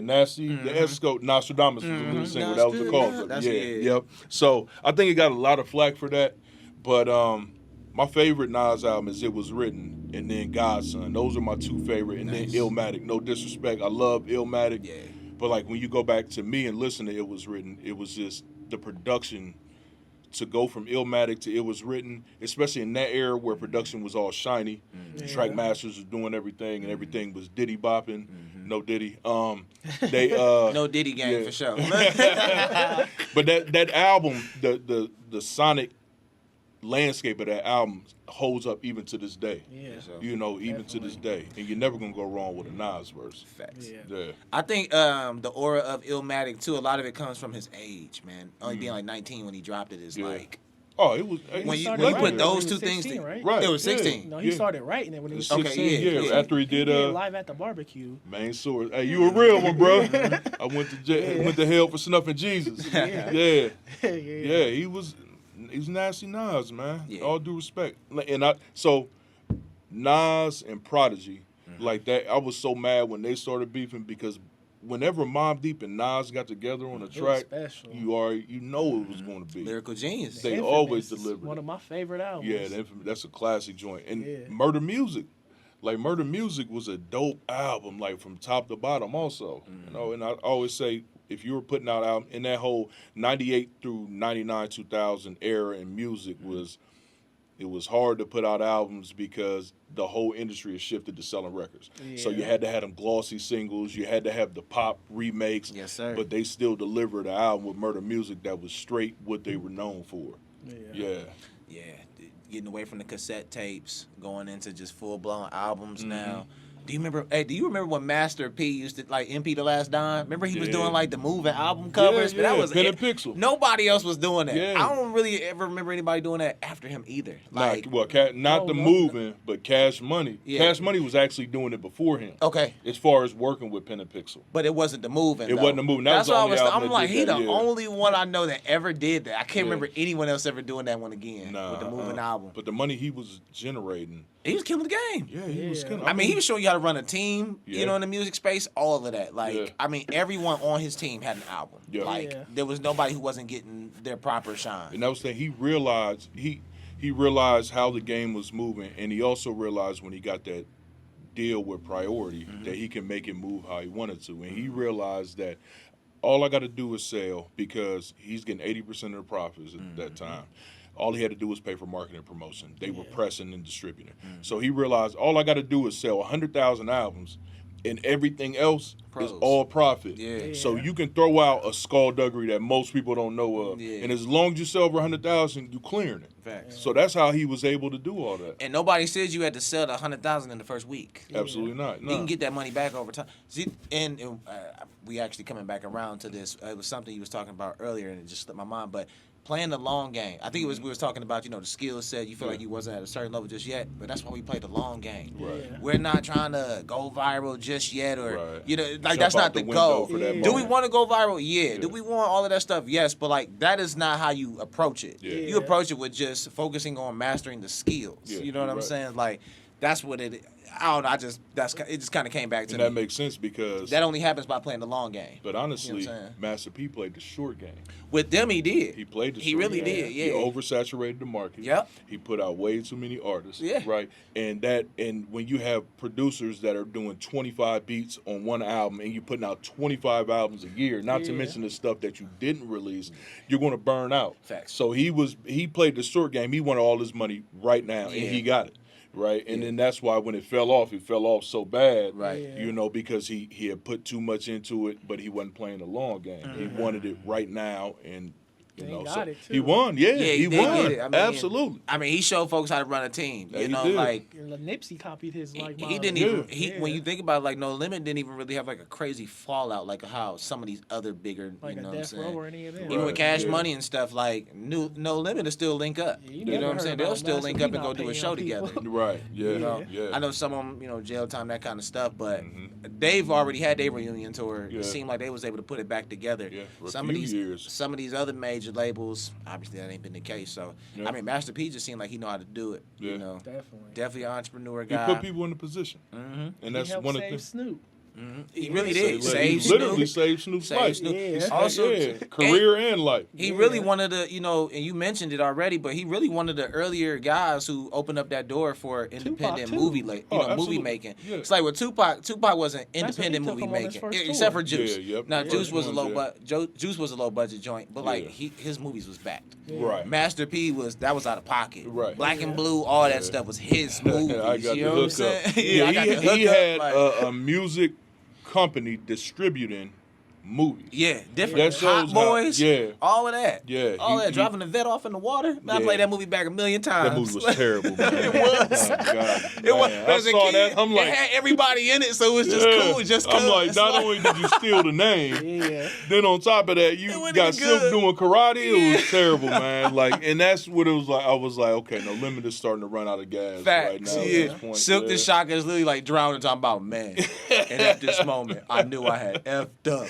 Nasty, the Esco, Nostradamus was the lead single. That was the cause of it. That's Yeah, it. yep. So I think it got a lot of flack for that, but my favorite Nas album is It Was Written, and then Godson. Those are my 2 favorite, and Nice. then Illmatic. No disrespect, I love Illmatic. Yeah. But like when you go back to me and listen to It Was Written, it was just the production to go from Illmatic to It Was Written, especially in that era where production was all shiny. The track masters was doing everything and everything was Diddy bopping. No Diddy. They no Diddy gang yeah. for sure. But that album, the sonic landscape of that album holds up even to this day. Yeah. You know, even to this day. And you're never gonna go wrong with a Nas verse. Facts. Yeah. Yeah. I think the aura of Illmatic too. A lot of it comes from his age, man. Only being like 19 when he dropped it is Yeah. like Oh, it was when you started put writing those when he two was things 16, together. right? Right. It was yeah. 16. No, he Yeah. started writing it when he was Okay, 16, yeah, yeah. After he He did did Live at the Barbecue. Main Source. Hey, you a real one, bro. I went to hell for snuffing Jesus. Yeah. Yeah. Yeah. Yeah, he was nasty Nas, man. Yeah. All due respect. And so Nas and Prodigy, like that, I was so mad when they started beefing because whenever Mobb Deep and Nas got together on a It was track, special. you know it was going to be. Lyrical genius. They Infamous always is delivered One it. of my favorite albums. Yeah, that's a classic joint. And Yeah. Murder Music. Like Murder Music was a dope album, like from top to bottom also. You know, and I always say if you were putting out album in that whole 98 through 99, 2000 era in music was it was hard to put out albums because the whole industry has shifted to selling records. So you had to have them glossy singles. You had to have the pop remakes. Yes, sir. But they still delivered an album with Murder Music that was straight what they were known for. Yeah. Getting away from the cassette tapes, going into just full-blown albums now. Do you remember when Master P used to like MP the Last Dime? Remember he was doing like the moving album covers? Yeah, But that was Pen and Pixel. Nobody else was doing that. Yeah. I don't really ever remember anybody doing that after him either. Like, Not the moving, but Cash Money. Yeah. Cash Money was actually doing it before him. okay, As far as working with Pen and Pixel. but it wasn't the moving. It though. wasn't the moving. That That's was the what only album I'm that like, did he that, the yeah. only one I know that ever did that. I can't Yeah. remember anyone else ever doing that one again with the moving album. But the money he was generating. He was killing the game. Yeah, he was killing. I mean, he was showing you how to run a team, Yeah. you know, in the music space, all of that. Like, Yeah. I mean, everyone on his team had an album. Yeah. Like, there was nobody who wasn't getting their proper shine. And that was the thing. He realized he realized how the game was moving, and he also realized when he got that deal with Priority that he can make it move how he wanted to. And he realized that all I got to do is sell, because he's getting 80% of the profits at that time. All he had to do was pay for marketing and promotion. They were pressing and distributing. So he realized all I got to do is sell 100,000 albums, and everything else is all profit. Yeah. So you can throw out a skullduggery that most people don't know of, Yeah. and as long as you sell over 100,000, you clearing it. Facts. So that's how he was able to do all that. And nobody says you had to sell the 100,000 in the first week. Absolutely not. No. You can get that money back over time. See, and we actually coming back around to this. It was something you was talking about earlier, and it just slipped my mind. But playing the long game, I think it was we was talking about, you know, the skill set. You feel like you wasn't at a certain level just yet, but that's why we play the long game. Right. We're not trying to go viral just yet, or Right. you know, like Jump that's out not the the window goal. for that Do we moment. want to go viral? Yeah. Yeah. Do we want all of that stuff? Yes. But like that is not how you approach it. Yeah. You approach it with just focusing on mastering the skills. Yeah, You know what you're I'm right. saying? Like that's what it. I don't know. It just kind of came back to And me. that makes sense because, That only happens by playing the long game. but honestly, You know what I'm saying? Master P played the short game. With them, he did. He played the He short really game. did. Yeah. He oversaturated the market. Yep. He put out way too many artists. Yeah. Right. And when you have producers that are doing 25 beats on one album, and you're putting out 25 albums a year, not to mention the stuff that you didn't release, you're going to burn out. Facts. So he played the short game. He wanted all his money right now, Yeah. and he got it. Right, and then that's why when it fell off so bad. Right. Yeah. You know, because he had put too much into it, but he wasn't playing the long game. He wanted it right now, and you And know, he so got it, too. he won. Yeah, Yeah, he they won. did it. I mean, Absolutely. I mean, he showed folks how to run a team. Yeah, You he know, did. like Nipsey copied his like. he model. didn't even when Yeah. you think about it, like No Limit didn't even really have like a crazy fallout like how some of these other bigger, like you know a what I'm Death Row saying? or any of them. Even with Right, Cash yeah. Money and stuff, like No Limit will still link up. Yeah, you you never know what I'm heard saying? They'll about still Master link P up and not go do a paying show people. together. Right. Yeah. Yeah. I know some of them, you know, jail time, that kind of stuff, but they've already had their reunion tour. Yeah. It seemed like they was able to put it back together. Yeah, for a Some of few these years. some of these other major labels, obviously that ain't been the case. So Yeah. I mean, Master P just seemed like he know how to do it. Yeah. You know, Definitely. definitely an entrepreneur He guy. put people in the position, Mhm. and that's he helped one of save the. Snoop. He really Yeah. did. He Save literally Snoop. saved Snoop's Saved life. Snoop. Yeah. Also, career and life. He really one of the, you know, and you mentioned it already, but he really one of the earlier guys who opened up that door for independent too. movie, Oh, movie absolutely. making. Yeah. It's like with Tupac wasn't That's independent when he movie took him on his making, first except tour. for Juice. Yeah, yep. Now The Juice first was a ones, Juice was a low budget joint, but like Yeah. his movies was backed. Right. Master P that was out of pocket. Right. Black and Blue, all that stuff was his movies. I got you the know what I'm hookup. saying? Yeah, I got the hookup. he had like- a music company distributing movies. Yeah, different. That shows Hot how- Boys. yeah. All of that. Yeah, All he- that. Driving the vet off in the water. Man, I Yeah. played that movie back a million times. That movie was terrible, man. It was. Oh, God, It was. man. I As a saw kid, that. I'm like, it had everybody in it, so it was just yeah. cool. Just I'm like, cause. not only did you steal the name, Yeah. then on top of that, It you wasn't got even Silk good. doing karate. It was Yeah. terrible, man. Like, and that's what it was like. I was like, okay, No Limit is starting to run out of gas right Facts. now. At Yeah. this point. Silk yeah. the Shocker is literally like drowning, talking about man. And at this moment, I knew I had effed up.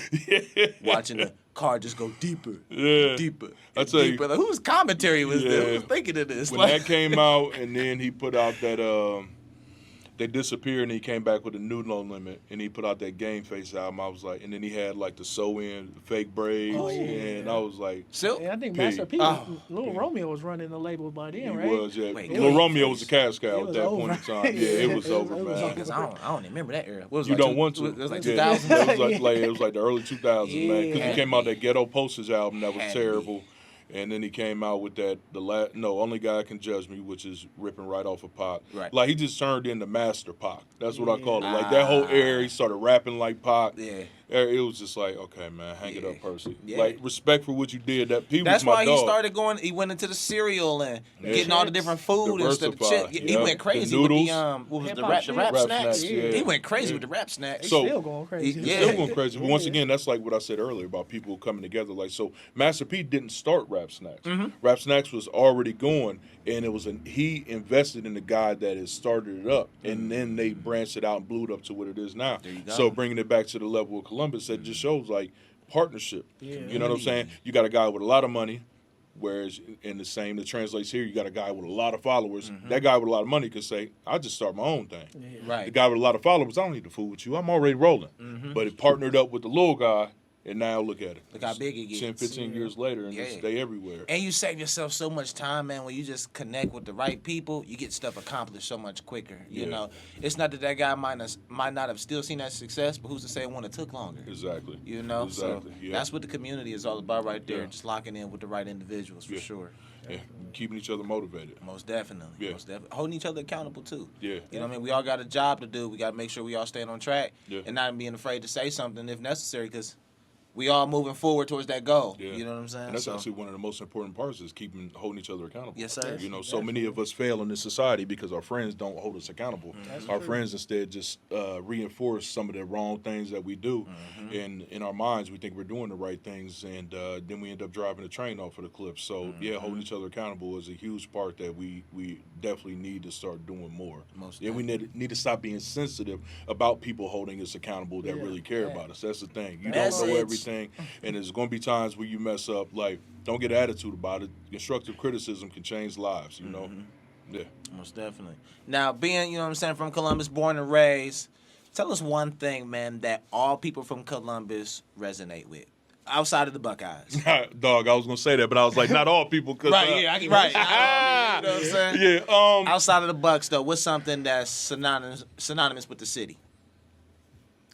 Watching the car just go deeper, Yeah. deeper, I and tell you. deeper. Like, whose commentary was this? Yeah. Who was thinking of this? When Like- that came out, and then he put out that they disappeared, and he came back with a new No Limit, and he put out that Game Face album. I was like, and then he had like the sew in fake braids, Oh, yeah. and I was like, Silk. Yeah, I think P. Master P. Oh. Lil Romeo was running the label by then, he right? was, yeah. Wait, Lil Game Romeo was a Face. cash cow It at was that over. point in time. Yeah, it was Yeah, over, it was man. over. I don't even remember that era. What was it, You like don't want to. It was like Yeah. 2000. It was like it was like the early 2000s, man. Because Yeah. he came out that Ghetto Posters album that was Had to terrible. And then he came out with that only guy can judge me, which is ripping right off of Pac. Right. Like he just turned into Master Pac. That's what I call it. Like that whole era, he started rapping like Pac. Yeah. It was just like, okay, man, hang it up, Percy. Yeah. Like respect for what you did. That P That's was my why dog. he started going. He went into the cereal and getting all the different food and stuff. Diversify. He went crazy with the what was the rap snacks? Yeah. He went crazy with the rap snacks. They still going crazy. Yeah. Still going crazy. But once again, that's like what I said earlier about people coming together. Like, so Master P didn't start Rap Snacks. Rap Snacks was already going, and it was he invested in the guy that had started it up, and then they branched it out and blew it up to what it is now. There you go. So bringing it back to the level of Columbus, that just shows like partnership. You know what I'm saying? You got a guy with a lot of money. Whereas that translates here, you got a guy with a lot of followers. That guy with a lot of money could say, I'll just start my own thing. Right. The guy with a lot of followers, I don't need to fool with you. I'm already rolling. But it partnered up with the little guy, and now look at it. Look how big it gets. 10, 15 years later, and just stay everywhere. And you save yourself so much time, man. When you just connect with the right people, you get stuff accomplished so much quicker. You know, it's not that guy might not have still seen that success, but who's to say it wouldn't have took longer? Exactly. You know, Exactly. so that's what the community is all about right there. Just locking in with the right individuals for sure. Yeah. Keeping each other motivated. Most definitely. Yeah. Most definitely. Holding each other accountable too. Yeah. You know what I mean? We all got a job to do. We got to make sure we all staying on track and not being afraid to say something if necessary, because we all moving forward towards that goal. Yeah. You know what I'm saying? And that's actually one of the most important parts is holding each other accountable. Yes, sir. You know, so many of us fail in this society because our friends don't hold us accountable. Our friends instead just reinforce some of the wrong things that we do. And in our minds, we think we're doing the right things, and then we end up driving the train off of the cliff. So, holding each other accountable is a huge part that we definitely need to start doing more. We need to stop being sensitive about people holding us accountable that really care about us. That's the thing. You don't know everything. And there's going to be times where you mess up. Like, don't get an attitude about it. Constructive criticism can change lives, you know? Yeah. Most definitely. Now, being, you know what I'm saying, from Columbus, born and raised, tell us one thing, man, that all people from Columbus resonate with. Outside of the Buckeyes. Dog, I was going to say that, but I was like, not all people. Right. You know what I'm saying? Yeah. Outside of the Bucks, though, what's something that's synonymous with the city?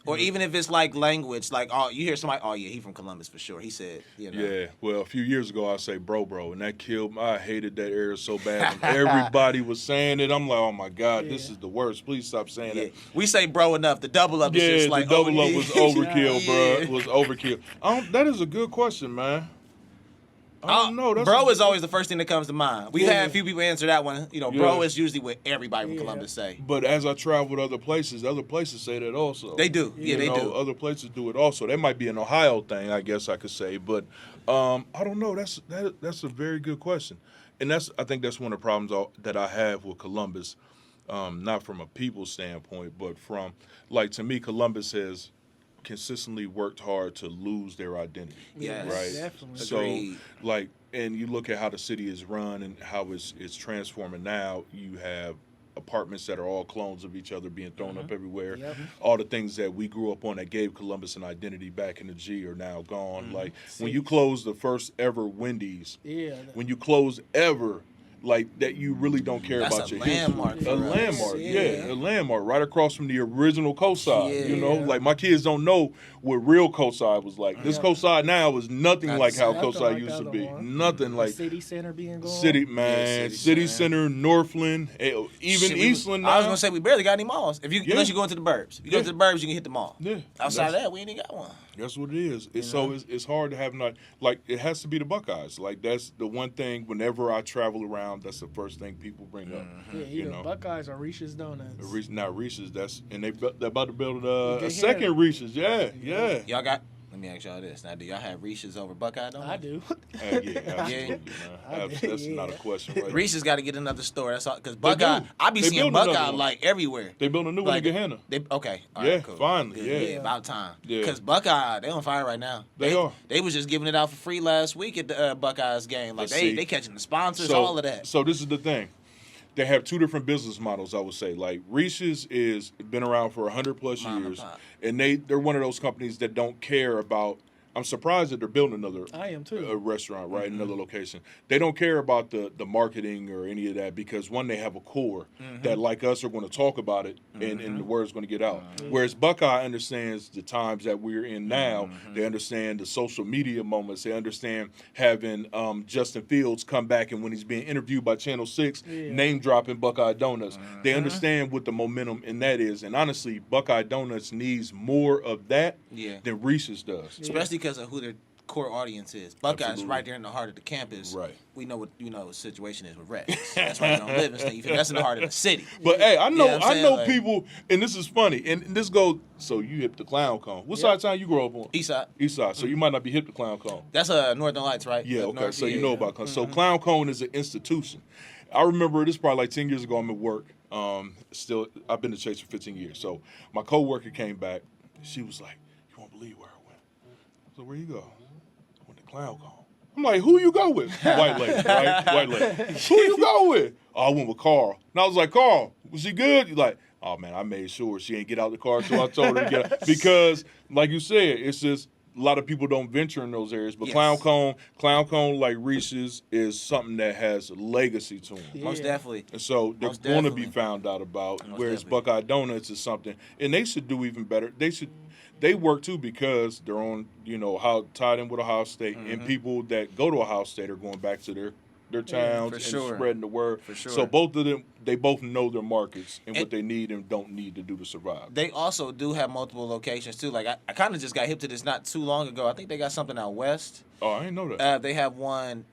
Or even if it's like language, like you hear somebody, he from Columbus for sure. He said, you know. Yeah, well, a few years ago I say bro, and that killed me. I hated that era so bad. When everybody was saying it, I'm like, oh my God, this is the worst. Please stop saying that. We say bro enough. The double up is just like the double up was overkill, bro. It was overkill. That is a good question, man. I don't know. Bro is always the first thing that comes to mind. We've had a few people answer that one. You know, bro is usually what everybody from Columbus say. But as I travel other places say that also. They do. Yeah, they do. Other places do it also. That might be an Ohio thing, I guess I could say. But I don't know. That's a very good question. And I think that's one of the problems that I have with Columbus, not from a people standpoint, but from, like, to me, Columbus has consistently worked hard to lose their identity. Yes, right? Definitely. So, like, and you look at how the city is run and how it's transforming now. You have apartments that are all clones of each other being thrown up everywhere. All the things that we grew up on that gave Columbus an identity back in the G are now gone. Like, when you close the first ever Wendy's, when you close ever, like, that you really don't care about your landmark. history. A landmark, a landmark right across from the original COC. You know, like, my kids don't know what real COC was like. This COC now is nothing like how COC used to be. Nothing like City Center being gone. City Center, Northland, even Eastland. Now. I was gonna say we barely got any malls. Unless you go into the burbs. If you go to the burbs, you can hit the mall. Yeah. Outside of that, we ain't got one. That's what it is. It's hard to have it has to be the Buckeyes. Like, that's the one thing. Whenever I travel around, that's the first thing people bring up. You know, Buckeyes or Reese's Donuts. Not Reese's. They're about to build a second Reese's. Yeah. Y'all got. Let me ask y'all this. Now, do y'all have Reese's over Buckeye Donuts? I do. Yeah, absolutely, man. That's not a question. Right? Reese's got to get another store. That's all. Because Buckeye, I be seeing Buckeye like everywhere. They built a new one in Gehenna. Okay. All right, right, cool. Finally. Yeah, about time. Yeah. Because Buckeye, they on fire right now. They are. They was just giving it out for free last week at the Buckeyes game. Like, they catching the sponsors, all of that. So this is the thing. They have two different business models, I would say. Like, Reese's is been around for 100+ years, and they're one of those companies that don't care about I'm surprised that they're building another I am too. restaurant, right, another location. They don't care about the marketing or any of that because, one, they have a core that, like us, are going to talk about it and the word's going to get out. Whereas Buckeye understands the times that we're in now. They understand the social media moments. They understand having Justin Fields come back and when he's being interviewed by Channel 6, name-dropping Buckeye Donuts. They understand what the momentum in that is. And honestly, Buckeye Donuts needs more of that than Reese's does. Especially because of who their core audience is. Buckeye's Absolutely. right there in the heart of the campus. Right. We know what the situation is with Rex. That's why you don't live in State. That's in the heart of the city. But hey, I know You know what I'm I know saying? Like- people, and this is funny. And this goes. So you hip the clown cone. What side of town you grow up on? East side. East side. So you might not be hip to clown cone. That's Northern Lights, right? Yeah. Up Okay. north, So you know about clown. So clown cone is an institution. I remember this probably like 10 years ago. I'm at work. Still, I've been to Chase for 15 years. So my coworker came back. She was like, "You won't believe where I went." I said, "Where you go?" I went to clown cone. I'm like, "Who you go with?" White lady, right? White lady. "Who you go with?" "Oh, I went with Carl." And I was like, "Carl, was she good?" You're like, "Oh man, I made sure she ain't get out the car until I told her to get out." Because, like you said, it's just a lot of people don't venture in those areas. But Yes. clown cone like Reese's is something that has legacy to them. Most definitely. And so they're Most going to be definitely. found out about. Most Whereas definitely. Buckeye Donuts is something, and they should do even better. They work too because they're on, how tied in with Ohio State, and people that go to Ohio State are going back to their towns for and sure. spreading the word. For sure. So both of them, they both know their markets and what And- they need and don't need to do to survive. They also do have multiple locations too. Like I kind of just got hip to this not too long ago. I think they got something out west. Oh, I didn't know that. They have one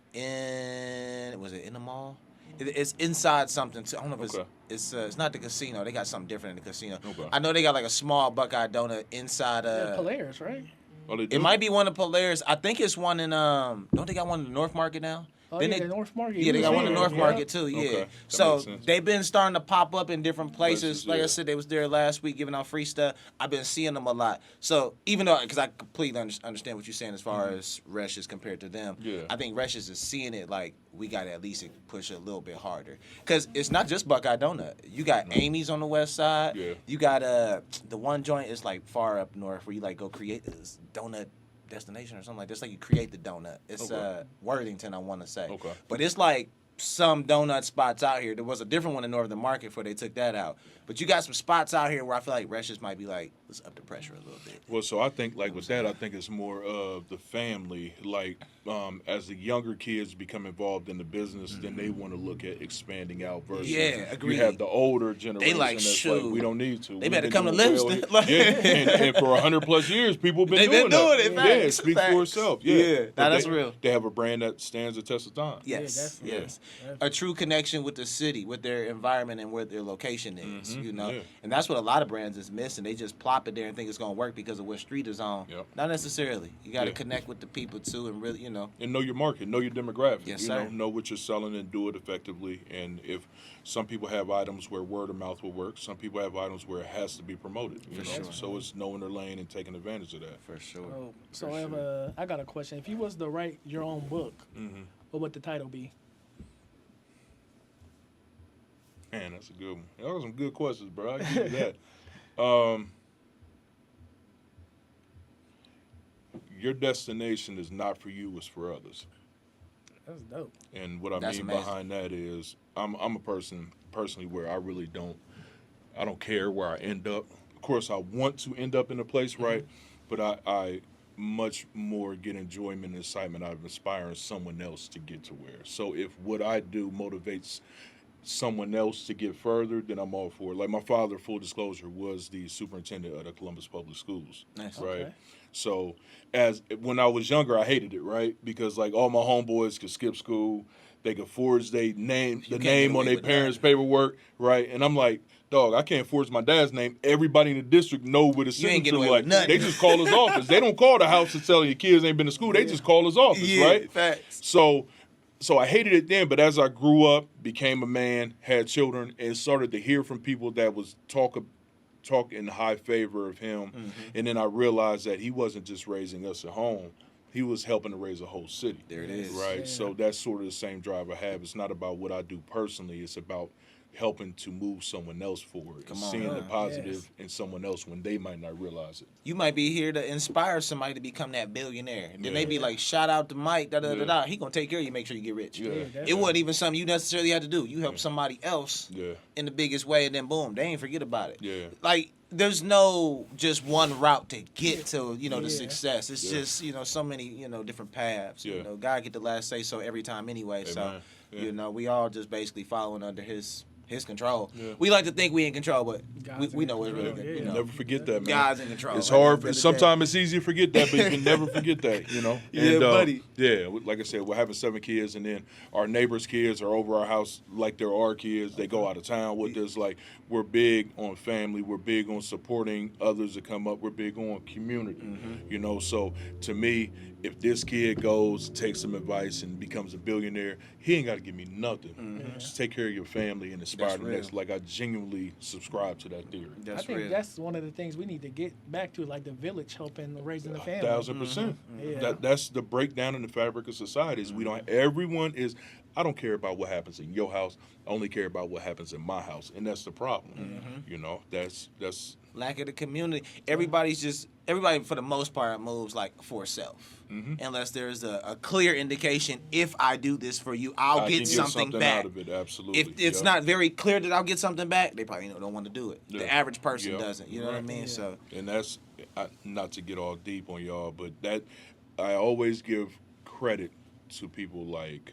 was it in the mall? It's inside something too. I don't know if Okay. it's not the casino. They got something different in the casino. Okay. I know they got like a small Buckeye donut inside. Polaris, right? Oh, they do? It might be one of Polaris. I think it's one in don't they got one in the North Market now? Oh, Then yeah, they- the North Market. Yeah, they got one in Yeah, North yeah. Market too. Yeah, Okay, that so makes sense. they've been starting to pop up in different places. Places, Like I yeah. said, they was there last week giving out free stuff. I've been seeing them a lot. So even though, because I completely understand what you're saying as far as Resch's compared to them, Yeah. I think Resch's is seeing it like we got to at least push it a little bit harder. Because it's not just Buckeye Donut. You got Amy's on the west side. Yeah. You got the one joint is like far up north where you like go create this donut destination or something like this. Like you create the donut. It's Okay. Worthington, I want to say. Okay. But it's like some donut spots out here. There was a different one in Northern Market before they took that out. But you got some spots out here where I feel like Resch's might be like, let's up the pressure a little bit. Well, so I think like with that, I think it's more of the family. Like as the younger kids become involved in the business, then they want to look at expanding out. Versus Yeah, agreed. you have the older generation like, that's shoot, like, we don't need to. they We've better been come to doing Livingston. well here. Yeah, and for 100+ years, people have been They've doing been doing that. it, Yeah, facts, speaks for facts. itself. Yeah, Yeah, But nah, that's they- real. They have a brand that stands the test of time. Yes, Yeah, yes. definitely. A true connection with the city, with their environment and where their location is, yeah. And that's what a lot of brands is missing. They just plop it there and think it's going to work because of what street is on. Yep. Not necessarily. You got to Yeah. connect with the people too and really, And know your market, know your demographic. Yes, you sir. know what you're selling and do it effectively. And if some people have items where word of mouth will work, some people have items where it has to be promoted. You know? sure. So it's knowing their lane and taking advantage of that. For sure. So if, I got a question. If you was to write your own book, what would the title be? Man, that's a good one. That was some good questions, bro. I give you that. Your destination is not for you; it's for others. That's dope. And what I That's mean amazing. behind that is, I'm a person personally where I really don't care where I end up. Of course, I want to end up in a place, right? But I much more get enjoyment and excitement out of inspiring someone else to get to where. So if what I do motivates someone else to get further, then I'm all for it. Like my father, full disclosure, was the superintendent of the Columbus Public Schools. Nice. Right. Okay. So when I was younger, I hated it, right? Because like all my homeboys could skip school, they could forge the name get on away their with parents' that. paperwork, right? And I'm like, dog, I can't forge my dad's name. Everybody in the district know what his You ain't signature getting away like. with nothing. They just call his office. They don't call the house to tell your kids ain't been to school. They just call his office, right? Facts. So I hated it then, but as I grew up, became a man, had children, and started to hear from people that was talk in high favor of him, and then I realized that he wasn't just raising us at home. He was helping to raise a whole city. There it is. Right. Yeah. So that's sort of the same drive I have. It's not about what I do personally. It's about helping to move someone else forward, Come on, seeing man. the positive in someone else when they might not realize it. You might be here to inspire somebody to become that billionaire. And then Yeah. they be like, shout out to Mike, Yeah. He gonna take care of you, make sure you get rich. Yeah. It wasn't even something you necessarily had to do. You help somebody else Yeah. in the biggest way, and then boom, they ain't forget about it. Yeah. Like, there's no just one route to get to, the Yeah. success. It's Yeah. just, so many, different paths. Yeah. God get the last say so every time anyway. So, Amen. Yeah. we all just basically following under his control. Yeah. we like to think we in control, but God's we in know what's really control, good. yeah. You know. Never forget that, man. God's in control. It's At the end hard. of the day. Sometimes it's easy to forget that, but you can never forget that, Yeah, buddy. Yeah, like I said, we're having 7 kids, and then our neighbors' kids are over our house like they're our kids. They go out of town with us. Like, we're big on family. We're big on supporting others that come up. We're big on community, So to me, if this kid goes, takes some advice, and becomes a billionaire, he ain't got to give me nothing. Just take care of your family and inspire That's the next. real. Like, I genuinely subscribe to that theory. That's I think real. that's one of the things we need to get back to, like the village helping raising the family. 1,000%. Yeah. That's the breakdown in the fabric of society. Is we don't. Everyone is. I don't care about what happens in your house. I only care about what happens in my house, and that's the problem. That's Lack of the community. Everybody for the most part moves like for self. Unless there's a clear indication, if I do this for you, I'll I get can something back. out of it. Absolutely. If it's Yeah. not very clear that I'll get something back, they probably don't want to do it. Yeah. The average person Yeah. doesn't. You know what I mean? Yeah. So And that's not to get all deep on y'all, but that I always give credit to people like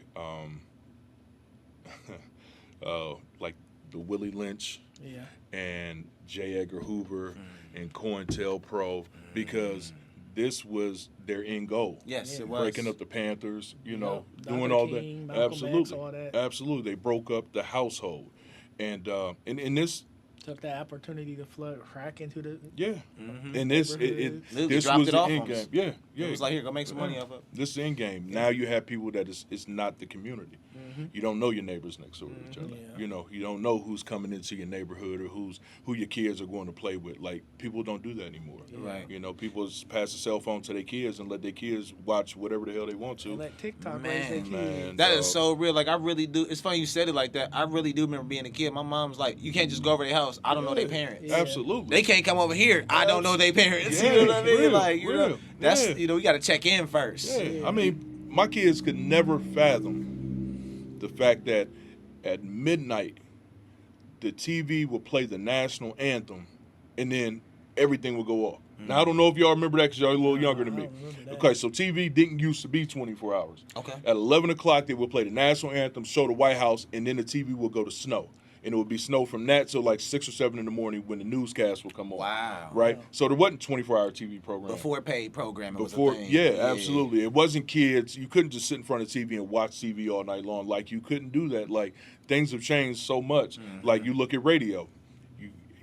the Willie Lynch Yeah. and J. Edgar Hoover and COINTELPRO, because this was their end goal. yes, Yeah. it was Breaking up the Panthers, Dr. doing all King, that. Malcolm Absolutely, X, all that. absolutely. They broke up the household, and in this, Took that opportunity to flood crack into the. yeah, and this Neighborhood. Literally this dropped was it the off end on game. us. Yeah, yeah. It was like, here, go make some money off of it. This is the end game. Now you have people that it's not the community. You don't know your neighbors next door to each other. Yeah. You don't know who's coming into your neighborhood or who your kids are going to play with. Like, people don't do that anymore. Right. People just pass the cell phone to their kids and let their kids watch whatever the hell they want to. Let TikTok Man, raise their kids. man. That dog. is so real. Like, I really do. It's funny you said it like that. I really do remember being a kid. My mom's like, you can't just go over their house. I don't know their parents. Yeah. Absolutely. They can't come over here. I don't know their parents. Yeah, You know what I mean? real, Like, real. that's Yeah. we got to check in first. Yeah. I mean, my kids could never fathom the fact that at midnight the TV will play the national anthem and then everything will go off. Now, I don't know if y'all remember that because y'all are a little younger than I me. don't remember that. Okay, so TV didn't used to be 24 hours. Okay. At 11 o'clock, they would play the national anthem, show the White House, and then the TV would go to snow. And it would be snow from that till like 6 or 7 in the morning when the newscast would come on. Wow. Right? So there wasn't 24-hour TV program. Before paid programming was a Before, thing. yeah, absolutely. It wasn't kids. You couldn't just sit in front of TV and watch TV all night long. Like, you couldn't do that. Like, things have changed so much. Like, you look at radio.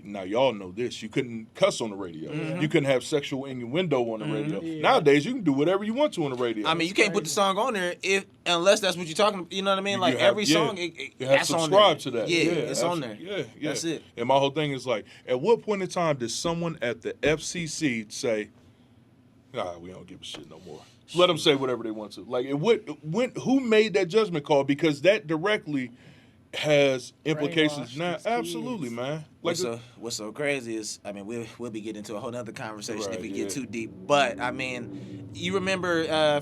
Now, y'all know this. You couldn't cuss on the radio. You couldn't have sexual innuendo on the radio. Yeah. Nowadays, you can do whatever you want to on the radio. I mean, you can't put the song on there unless that's what you're talking about. You know what I mean? You Like, have- every yeah. song, you have to that's on there. subscribe to that. Yeah, it's on there. Yeah, yeah. That's it. And my whole thing is like, at what point in time does someone at the FCC say, "Nah, we don't give a shit no more"? Let them say whatever they want to. Like, who made that judgment call? Because that directly has implications Brainwashed now. these Absolutely, kids. man. What's so crazy is, I mean, we'll be getting into a whole nother conversation Right, if we yeah. get too deep. But I mean, you remember a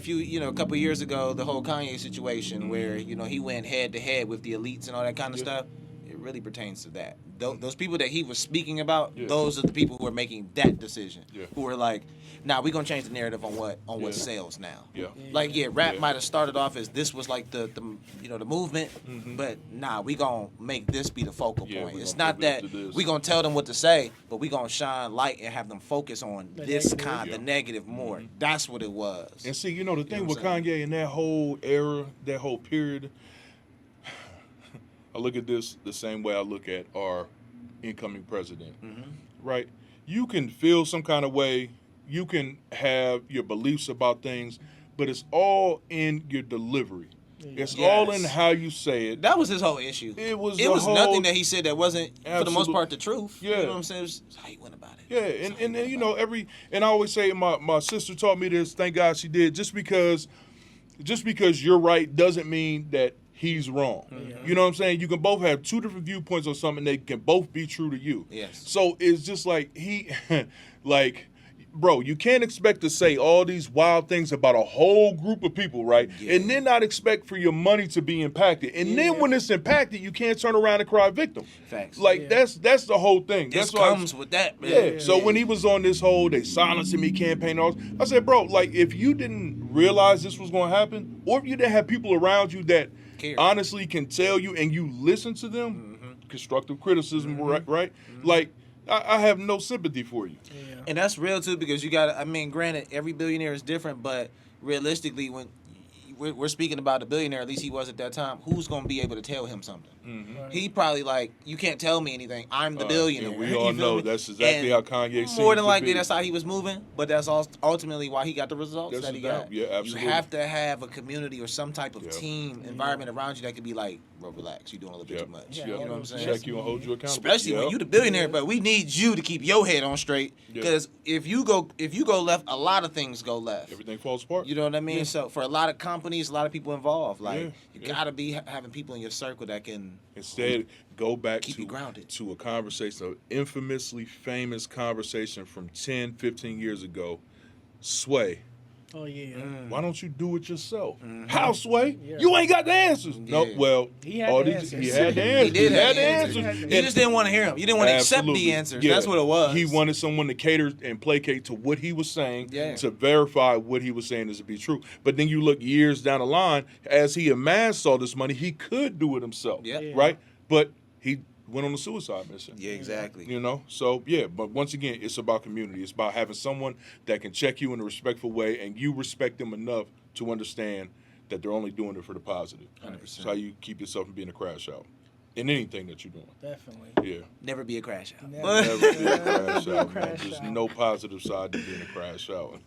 couple years ago, the whole Kanye situation where he went head to head with the elites and all that kind of stuff. It really pertains to that. Those people that he was speaking about, Yeah. those are the people who are making that decision. Yeah. Who are like, nah, we're gonna change the narrative on what Yeah. sells now. Yeah. Like, rap Yeah. might have started off as this was like the movement, but nah, we gonna make this be the focal Yeah, point. we It's gonna not pivot that to this. we gonna tell them what to say, but we gonna shine light and have them focus on The this negative. the Yeah. negative more. That's what it was. And see, the thing know with what I'm Kanye in that whole era, that whole period, I look at this the same way I look at our incoming president, right? You can feel some kind of way, you can have your beliefs about things, but it's all in your delivery. It's all in Yes. how you say it. That was his whole issue. It was nothing that he said that wasn't, for the most Absolute- part, the truth. Yeah. You know what I'm saying? It was how he went about it. Yeah, and and I always say my sister taught me this. Thank God she did. Just because you're right doesn't mean that he's wrong. You know what I'm saying? You can both have two different viewpoints on something. They can both be true to you. Yes. So it's just like like, bro, you can't expect to say all these wild things about a whole group of people, right? Yeah. And then not expect for your money to be impacted. And then when it's impacted, you can't turn around and cry victim. Facts. Like that's the whole thing. This That's why comes with that, man. yeah. So when he was on this whole they silencing me campaign, I said, bro, like if you didn't realize this was going to happen, or if you didn't have people around you that honestly can tell you and you listen to them, constructive criticism, right? Like I have no sympathy for you. Yeah. And that's real too, because you got. I mean, granted, every billionaire is different, but realistically, when we're speaking about a billionaire, at least he was at that time, who's going to be able to tell him something? Right. He probably like, you can't tell me anything. I'm the billionaire. And we You all feel know me? that's exactly And how Kanye seems more than to likely, be. that's how he was moving. But that's ultimately why he got the results That's that he his got. job. Yeah, absolutely. You have to have a community or some type of Yeah. team environment around you that could be like, bro, relax. You're doing a little bit too much. Yeah. You know what I'm saying? Check you and hold you accountable. Especially when you the billionaire, but we need you to keep your head on straight. Yeah. Because if you go left, a lot of things go left. Everything falls apart. You know what I mean? So for a lot of companies, a lot of people involved, like Yeah, you yeah. gotta be having people in your circle that can Instead, go back keep you grounded. to a conversation, an infamously famous conversation from 10, 15 years ago. Sway, Oh yeah. why don't you do it yourself? How, Sway? Yeah. You ain't got the answers. No, Yeah. well, He had all the these, answers. he had the He answers. did have the the answers. answers. You just didn't want to hear them. You didn't want to accept Absolutely. the answers. Yeah. That's what it was. He wanted someone to cater and placate to what he was saying Yeah. to verify what he was saying is to be true. But then you look years down the line, as he amassed all this money, he could do it himself, Yeah. Yeah. right? But he went on a suicide mission. Yeah, exactly. You know, so yeah, but once again, it's about community. It's about having someone that can check you in a respectful way, and you respect them enough to understand that they're only doing it for the positive. 100%. It's how you keep yourself from being a crash out in anything that you're doing. Definitely. Yeah. Never be a crash out. Never. Never be a crash Never out, man. crash There's out. no positive side to being a crash out.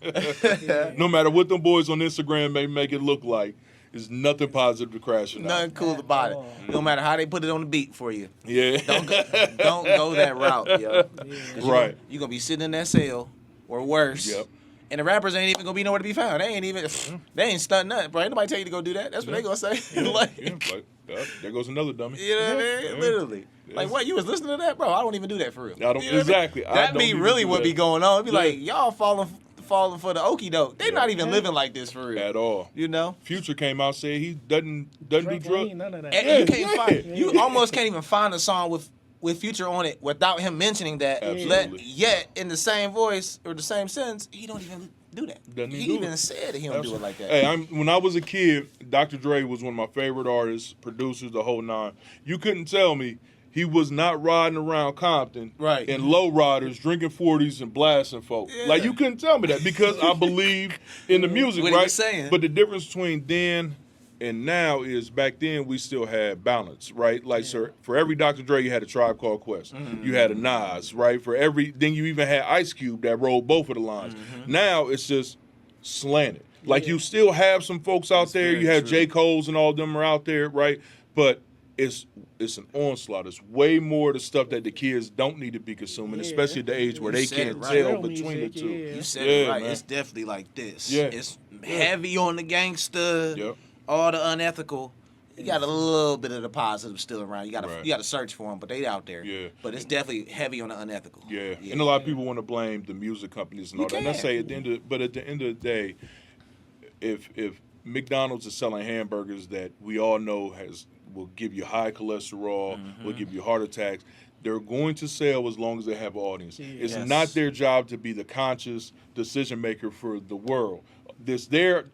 Yeah. No matter what them boys on Instagram may make it look like, there's nothing positive to crashing Nothing out. cool about it. all. No matter how they put it on the beat for you. Yeah. Don't go that route, yo. 'Cause Right. You're gonna be sitting in that cell or worse. Yep. And the rappers ain't even gonna be nowhere to be found. They ain't stunting nothing, bro. Ain't nobody tell you to go do that. That's what they gonna say. like, Yeah, there goes another dummy. you know what I mean? Yeah. Literally. Yeah. Like, what? You was listening to that, bro? I don't even do that for real. I don't- You know what I mean? exactly. I That don't be even really do what that. be going on. It be Yeah. like, y'all falling for the okie doke. They Yeah. not even living like this for real. At all. You know? Future came out said he doesn't do Drink drugs. lean, none of that. And Yeah, you can't find. yeah. You almost can't even find a song with Future on it without him mentioning that. Absolutely. Yet in the same voice or the same sentence, he don't even do that. Doesn't He do even it. said that he don't do it like that. Hey, when I was a kid, Dr. Dre was one of my favorite artists, producers, the whole nine. You couldn't tell me he was not riding around Compton Right. in low riders, drinking 40s and blasting folk. Yeah. Like, you couldn't tell me that because I believe in the music, What he right? was saying. But the difference between then and now is back then we still had balance, right? Like, sir, for every Dr. Dre, you had a Tribe Called Quest. You had a Nas, right? Then you even had Ice Cube that rolled both of the lines. Now it's just slanted. Like, you still have some folks out there. very You have true. J. Cole's and all them are out there, right? But it's an onslaught. It's way more the stuff that the kids don't need to be consuming, Yeah. especially at the age where You they said it can't right. tell Real between music, the two. yeah. You said Yeah, it right. man. It's definitely like this. Yeah. It's heavy on the gangster, Yep. all the unethical. You got a little bit of the positive still around. You got to Right. you got to search for them, but they out there. Yeah. But it's definitely heavy on the unethical. Yeah. And a lot of people want to blame the music companies and all that. And I can. say at the end of the day, if McDonald's is selling hamburgers that we all know will give you high cholesterol, will give you heart attacks, they're going to sell as long as they have an audience. It's Yes. not their job to be the conscious decision maker for the world. It's their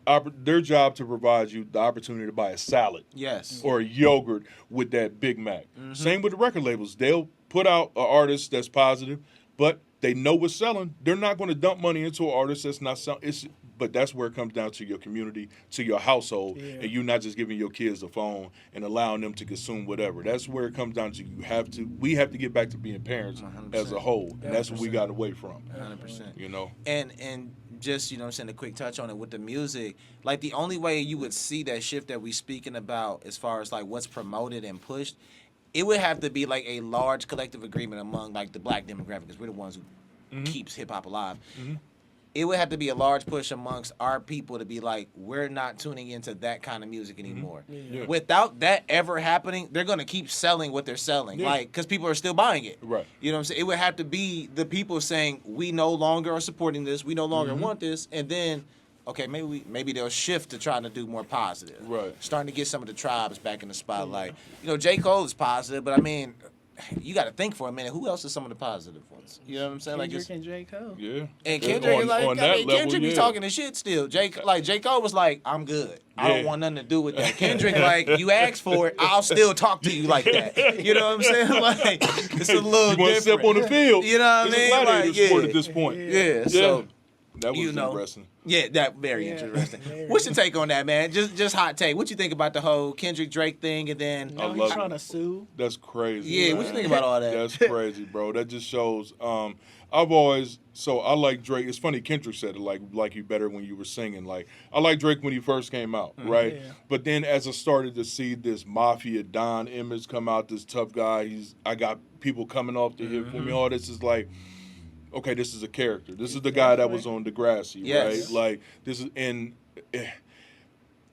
job to provide you the opportunity to buy a salad Yes. or a yogurt with that Big Mac. Same with the record labels. They'll put out an artist that's positive, but they know what's selling. They're not going to dump money into an artist that's not selling. But that's where it comes down to your community, to your household, Yeah. and you not just giving your kids a phone and allowing them to consume whatever. That's where it comes down to. We have to get back to being parents 100%. as a whole, and that's what we got away from. 100%. You know, And just, you know what I'm saying, a quick touch on it with the music, like the only way you would see that shift that we speaking about as far as like what's promoted and pushed, it would have to be like a large collective agreement among like the black demographic, because we're the ones who keeps hip hop alive. it would have to be a large push amongst our people to be like, we're not tuning into that kind of music anymore. Yeah. Without that ever happening, they're gonna keep selling what they're selling, like because people are still buying it. Right. You know what I'm saying? It would have to be the people saying we no longer are supporting this, we no longer want this, and then. Okay, maybe they'll shift to trying to do more positive. Right. Starting to get some of the tribes back in the spotlight. You know, J. Cole is positive, but I mean, you got to think for a minute. Who else is some of the positive ones? You know what I'm saying? Kendrick and J. Cole. Yeah. And Kendrick is like, on that level, Kendrick be talking the shit still. J. Cole was like, I'm good. I don't want nothing to do with that. Kendrick, like, you asked for it, I'll still talk to you like that. You know what I'm saying? Like, it's a little You want to different. step on the field. You know what I mean? It's a gladiator Like, sport at this point. Yeah, so. That was You know. interesting. Yeah, that very interesting. What's your take on that, man? Just hot take. What you think about the whole Kendrick Drake thing, and then Now he's trying to sue. That's crazy. yeah, man. what you think about all that? That's crazy, bro. That just shows. I like Drake. It's funny, Kendrick said it like you better when you were singing. Like I like Drake when he first came out, right? Yeah. But then as I started to see this mafia Don image come out, this tough guy, I got people coming off the hip for me. All this is like. Okay, this is a character. This is the guy that was on Degrassi, Yes. right? Like this is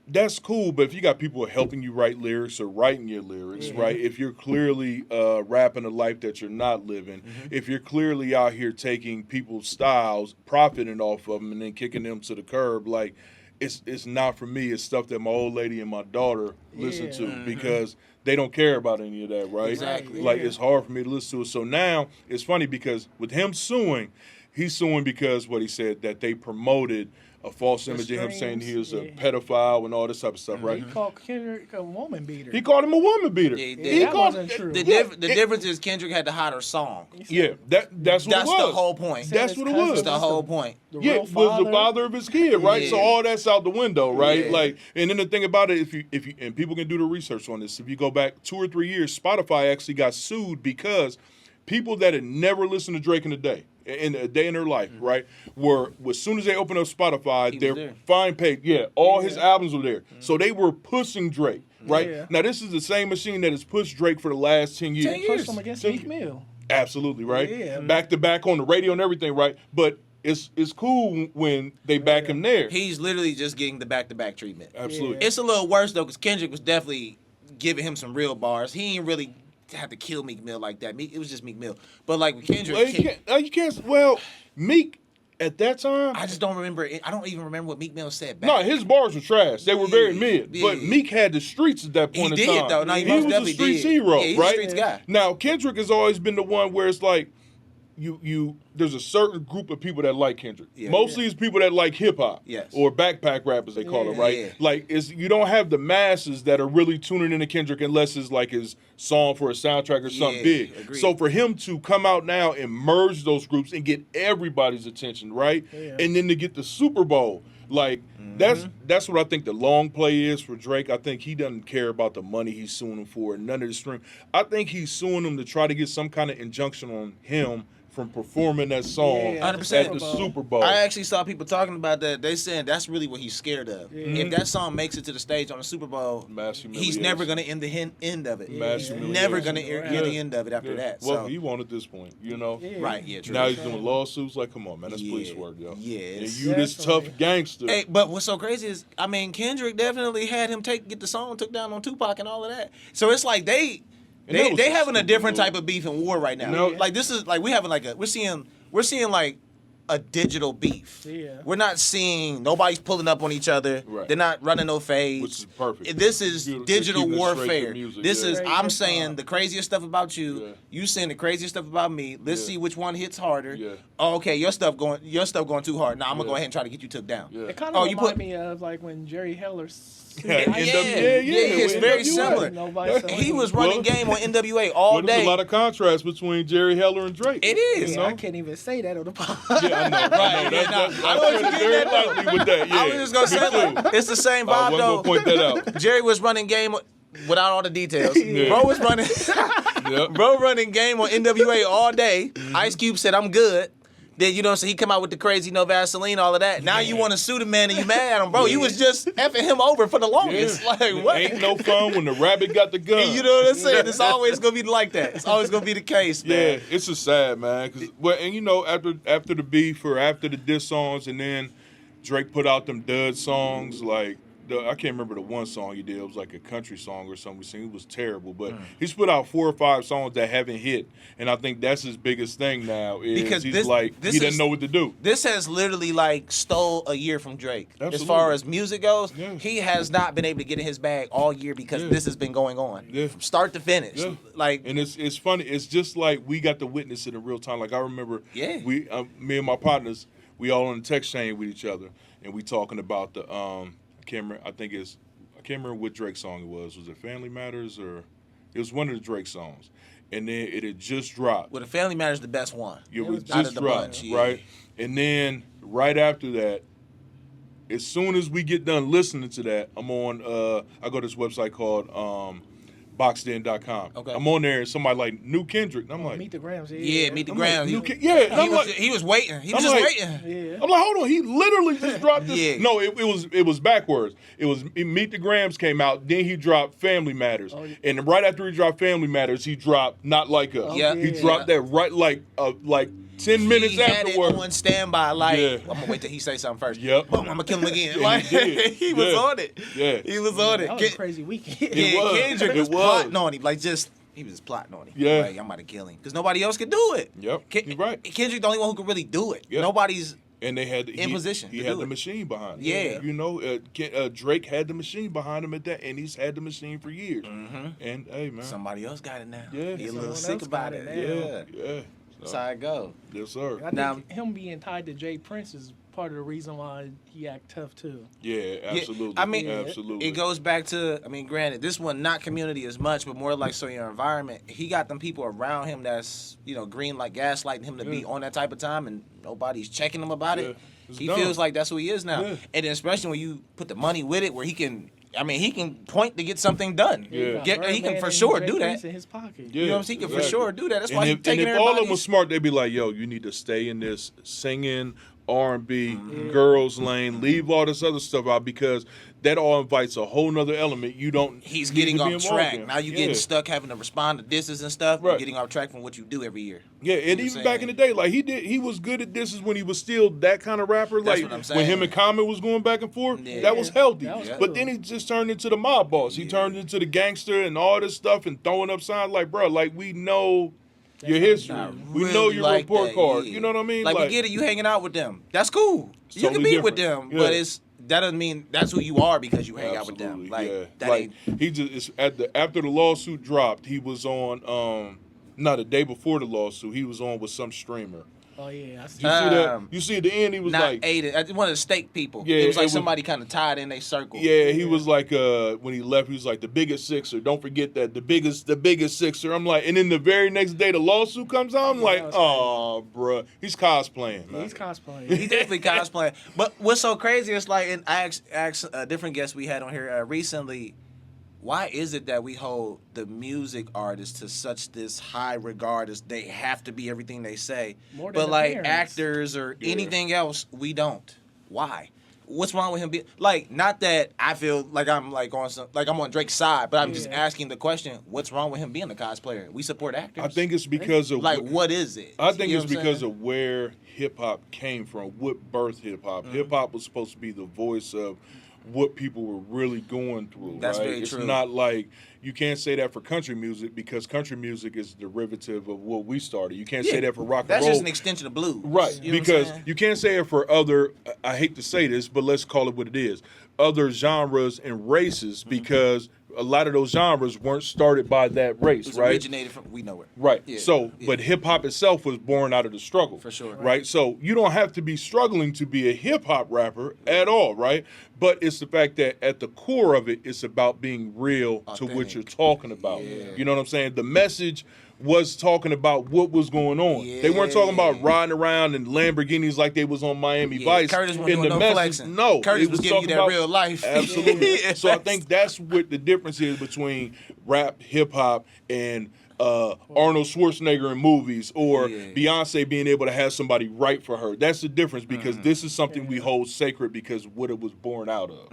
that's cool, but if you got people helping you write lyrics or writing your lyrics, right? If you're clearly rapping a life that you're not living, if you're clearly out here taking people's styles, profiting off of them, and then kicking them to the curb, like it's not for me. It's stuff that my old lady and my daughter listen to because they don't care about any of that, right? Exactly. Like it's hard for me to listen to it. So now it's funny because with him suing, he's suing because what he said that they promoted a false image of him saying he was a pedophile and all this type of stuff, right? He called Kendrick a woman beater. He called him a woman beater. Yeah, he did. He That called wasn't true. The difference is Kendrick had to hide her song. Yeah, that's what it was. The whole point. That's what it cousin was. That's the whole point. The Yeah, real was the father of his kid, right? Yeah. So all that's out the window, right? Yeah. Like, and then the thing about it, if you and people can do the research on this, if you go back 2 or 3 years, Spotify actually got sued because people that had never listened to Drake in a day in their life, right, were as soon as they opened up Spotify, their there. fine page, all his albums were there, so they were pushing Drake, right? Yeah. Now this is the same machine that has pushed Drake for the last 10 years. 10 years. Pushed him against 10 Meek Mill. Absolutely, right? Yeah. Back to back on the radio and everything, right? But it's cool when they back him there. He's literally just getting the back-to-back treatment. Absolutely. It's a little worse though, because Kendrick was definitely giving him some real bars. He ain't really have to kill Meek Mill like that. It was just Meek Mill. But like with Kendrick, Well, you can't. Well, Meek at that time. I just don't remember. I don't even remember what Meek Mill said back. No, his bars were trash. They were very mid. Yeah. But Meek had the streets at that he point in did time. though. No, he was most a definitely streets did. hero, Yeah, he's right? a streets guy. Now Kendrick has always been the one where it's like you there's a certain group of people that like Kendrick. Yeah. Mostly it's people that like hip hop. Yes. Or backpack rappers they call them, right? Yeah. Like you don't have the masses that are really tuning into Kendrick unless it's like his song for a soundtrack or something Yeah, big. agreed. So for him to come out now and merge those groups and get everybody's attention, right? Yeah. And then to get the Super Bowl, like that's what I think the long play is for Drake. I think he doesn't care about the money he's suing him for, none of the stream. I think he's suing him to try to get some kind of injunction on him from performing that song Yeah, at 100%. the Super Bowl. I actually saw people talking about that. They saying that's really what he's scared of. Yeah. If that song makes it to the stage on the Super Bowl, Mass he's humiliation. never going to end the end of it. Mass He's humiliation. never going to Yeah. hear the end of it after that. Well, So he won at this point, you know. Yeah. right, yeah, true. Now he's doing lawsuits. Like, come on, man, that's Yeah. police work, yo. Yes. And you this Definitely. tough gangster. Hey, but what's so crazy is, I mean, Kendrick definitely had him get the song took down on Tupac and all of that. So it's like And that was they a having a stupid different move. type of beef and war right now. You know- Like this is like we're seeing like a digital beef. Yeah. We're not seeing nobody's pulling up on each other. Right. They're not running no fades. Which is perfect. This is Beautiful. digital Keeping it straight to warfare. music, This yeah. is Straight I'm hip saying hop. the craziest stuff about you. Yeah. You saying the craziest stuff about me. Let's Yeah. see which one hits harder. Yeah. Oh, okay, your stuff going too hard. Now I'm gonna Yeah. go ahead and try to get you took down. Yeah. It kind Oh, of you reminds put- me of like when Jerry Heller sued Yeah, Ice yeah, Cube. it's with very NWA. similar. Nobody That's- selling He was it. running Well- game on NWA all Well, there's day. a lot of contrast between Jerry Heller and Drake. It is. You Yeah, know? I can't even say that on the pod. Yeah, I know. Right, I know. yeah, nah, I I know what tread you're very getting at, lightly with that. Yeah. I was just gonna say, Me too. like, it's the same I vibe wasn't though. gonna point that out. Jerry was running game without all the details. Yeah. Bro was running, Yep. bro running game on NWA all day. Ice Cube said, "I'm good." Then you know what I'm saying, he come out with the crazy no Vaseline, all of that. Now you want to sue the man and you mad at him, bro. You was just effing him over for the longest. Like what? Ain't no fun when the rabbit got the gun. You know what I'm saying? It's always gonna be like that. It's always gonna be the case, man. Yeah, it's a sad, man. And you know, after the beef or after the diss songs, and then Drake put out them dud songs like. I can't remember the one song he did. It was like a country song or something we sing. It was terrible. But he's put out 4 or 5 songs that haven't hit. And I think that's his biggest thing now is because he doesn't know what to do. This has literally like stole a year from Drake. Absolutely. As far as music goes, Yeah. he has not been able to get in his bag all year because this has been going on. Yeah. From start to finish. Yeah. Like, and it's funny. It's just like we got to witness it in real time. Like I remember me and my partners, we all on the text chain with each other. And we talking about the I can't remember what Drake song it was. Was it Family Matters or it was one of the Drake songs? And then it had just dropped. Well, the Family Matters the best one. Yeah, it out just of the dropped, bunch, yeah. right? And then right after that, as soon as we get done listening to that, I'm on. I go to this website called boxedin.com. Okay. I'm on there and somebody like New Kendrick. And I'm like, Meet the Grams. Yeah, Meet the Grams. Like, He was waiting. He was just waiting. Yeah. I'm like, hold on, he literally just dropped this. Yeah. No, it was backwards. It was Meet the Grams came out, then he dropped Family Matters. Oh, yeah. And right after he dropped Family Matters, he dropped Not Like Us. Yeah. He dropped that right like 10 minutes He had afterwards. it on standby, like, Yeah. I'm going to wait till he say something first. Yep. Boom, I'm going to kill him again. Yeah, Like, he did. he was Yeah. on it. Yeah. He was on it. That was a crazy weekend. It was. Kendrick It was was. plotting on him. Like, he was just plotting on him. Yeah. Like, I'm about to kill him. Because nobody else could do it. Yep, you're right. Kendrick the only one who could really do it. Yep. Nobody's And they had in position He to had do the it. machine behind him. Yeah. You know, Drake had the machine behind him at that, and he's had the machine for years. Mm-hmm. And hey, man, Somebody else got it now. Yeah. He a little Someone sick else about got it. it Yeah. yeah. That's how it go. Yes, sir. I Now- think him being tied to Jay Prince is part of the reason why he act tough too. Yeah, absolutely. I mean, absolutely. It goes back to, I mean, granted, this one not community as much, but more like so your environment. He got them people around him that's, green like gaslighting him to be on that type of time, and nobody's checking him about it. It's He dumb. feels like that's who he is now. Yeah. And then especially when you put the money with it, where he can point to get something done. Yeah. He got He can Birdman for and sure Jay do Prince that. in his pocket. Yeah. You know what I'm saying? He can for exactly. sure do that. That's why And he's if taking all of them everybody. was smart, they'd be like, yo, you need to stay in this singing, R&B, girls lane, leave all this other stuff out because that all invites a whole nother element you don't He's need getting to be off involved track. in. Now you Yeah. getting stuck having to respond to disses and stuff. Right. You're getting off track from what you do every year. Yeah, and You know even what back I'm in the day, like he was good at this when he was still that kind of rapper. That's Like what I'm when saying. him and Common was going back and forth, Yeah. that was healthy. That was But cool. then he just turned into the mob boss. He turned into the gangster and all this stuff and throwing up signs like, bro, like we know your history. I We really know your like report that, card. yeah. You know what I mean? Like we get it, you hanging out with them. That's cool. You can Totally be with different. them, Yeah. but that doesn't mean that's who you are because you hang out with them. Absolutely, Like yeah. that Like ain't. he just after the lawsuit dropped, he was on not the day before the lawsuit, he was on with some streamer. Oh yeah, I see. You see that? You see at the end he was Not like aided. One of the stake people. Yeah, it was like it was- somebody kind of tied in their circle. yeah, he was like when he left, he was like the biggest Sixer. Don't forget that the biggest Sixer. I'm like, and then the very next day the lawsuit comes out. I'm like, that was oh, bruh, he's cosplaying. Yeah, Man. he's cosplaying. He definitely cosplaying. But what's so crazy is like, and I asked a different guest we had on here recently, why is it that we hold the music artists to such this high regard as they have to be everything they say, More than but the like parents. actors or Yeah. anything else, we don't? Why? What's wrong with him? Like, not that I feel like I'm like I'm on Drake's side, but I'm just Yeah. asking the question: what's wrong with him being a cosplayer? We support actors. I think it's because of like, what is it? I think You know it's what I'm because saying? of where hip hop came from, what birthed hip hop. Mm-hmm. Hip hop was supposed to be the voice of what people were really going through. That's right? very It's true. not like you can't say that for country music because country music is derivative of what we started. You can't say that for rock and That's roll. just an extension of blues. Right, You know what I'm because saying? you can't say it for other, I hate to say this, but let's call it what it is, other genres and races because a lot of those genres weren't started by that race, It was right? originated from we know where. Right. Yeah, So, yeah. but hip hop itself was born out of the struggle. For sure. Right. So you don't have to be struggling to be a hip hop rapper at all, right? But it's the fact that at the core of it, it's about being real to what Authentic. you're talking about. Yeah. You know what I'm saying? The message was talking about what was going on. They weren't talking about Yeah. riding around in Lamborghinis like they was on Miami Yeah, Vice. Curtis wasn't And doing the no message, flexing. no, Curtis it was giving you talking that about- real life. Absolutely. Yeah, So I think that's what the difference is between rap, hip hop, and Arnold Schwarzenegger in movies, or Yeah. Beyonce being able to have somebody write for her. That's the difference, because this is something we hold sacred because what it was born out of.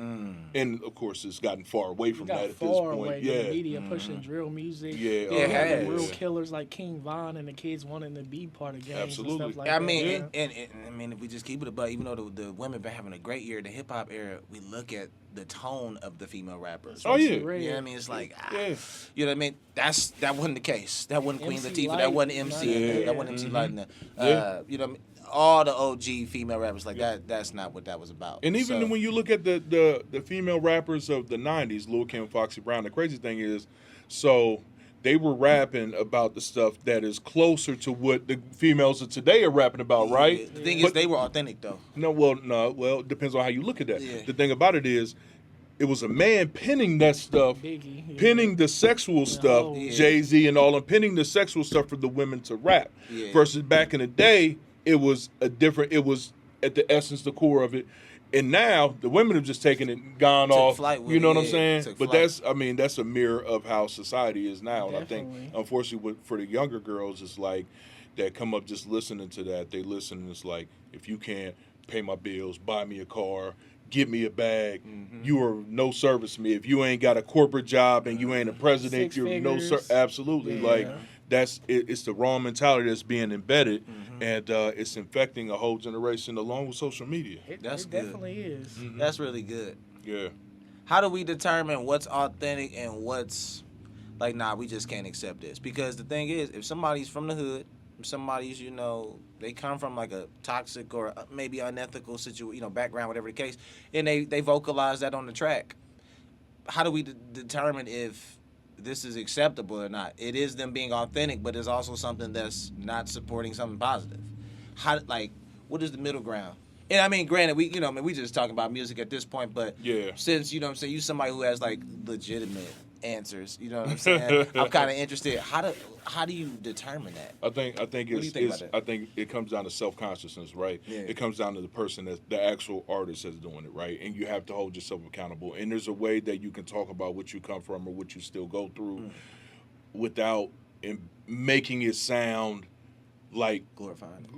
And of course, it's gotten far away from that at this point. Yeah, the media pushing drill music. Yeah, it you had has. the real killers like King Von and the kids wanting to be part of gangs Absolutely. and stuff like I that. mean, and I mean, if we just keep it about, even though the women been having a great year, the hip hop era, we look at the tone of the female rappers. Oh, yeah. You know what I mean? It's like, Yeah. you know what I mean? That wasn't the case. That wasn't Queen MC Latifah. Light, That wasn't MC. yeah. That wasn't MC Light. Yeah. You know what I mean? All the OG female rappers, like that's not what that was about. And even So, when you look at the female rappers of the 90s, Lil' Kim, Foxy Brown, the crazy thing is, so they were rapping about the stuff that is closer to what the females of today are rapping about, right? The thing is, they were authentic though. Well, it depends on how you look at that. Yeah. The thing about it is, it was a man penning that stuff, Biggie, yeah. penning the sexual stuff, Oh, yeah. Jay-Z and all them, penning the sexual stuff for the women to rap. Yeah. Versus back in the day, it was it was at the essence, the core of it. And now the women have just taken it and gone Took off. flight with You know it, what I'm yeah, saying? took But flight. that's a mirror of how society is now. And I think, Definitely. unfortunately, for the younger girls, it's like that come up just listening to that. They listen and it's like, if you can't pay my bills, buy me a car, get me a bag, you are no service to me. If you ain't got a corporate job and you ain't a president, Six you're no figures. absolutely. Yeah. Like that's it's the wrong mentality that's being embedded, and it's infecting a whole generation along with social media. That's it good. definitely is. That's really good. Yeah. How do we determine what's authentic and what's like, nah, we just can't accept this? Because the thing is, if somebody's from the hood, if somebody's, you know, they come from like a toxic or maybe unethical situation, you know, background, whatever the case, and they vocalize that on the track, how do we determine if this is acceptable or not? It is them being authentic, but it's also something that's not supporting something positive. How, like, what is the middle ground? And I mean, granted, we just talking about music at this point, but Yeah. since, you know what I'm saying, you somebody who has like legitimate answers, you know what I'm saying? I'm kind of interested. How do you determine that? I think What do you it's, think about that? I think it comes down to self-consciousness, right? Yeah. It comes down to the person that's the actual artist that's doing it, right? And you have to hold yourself accountable. And there's a way that you can talk about what you come from or what you still go through without making it sound like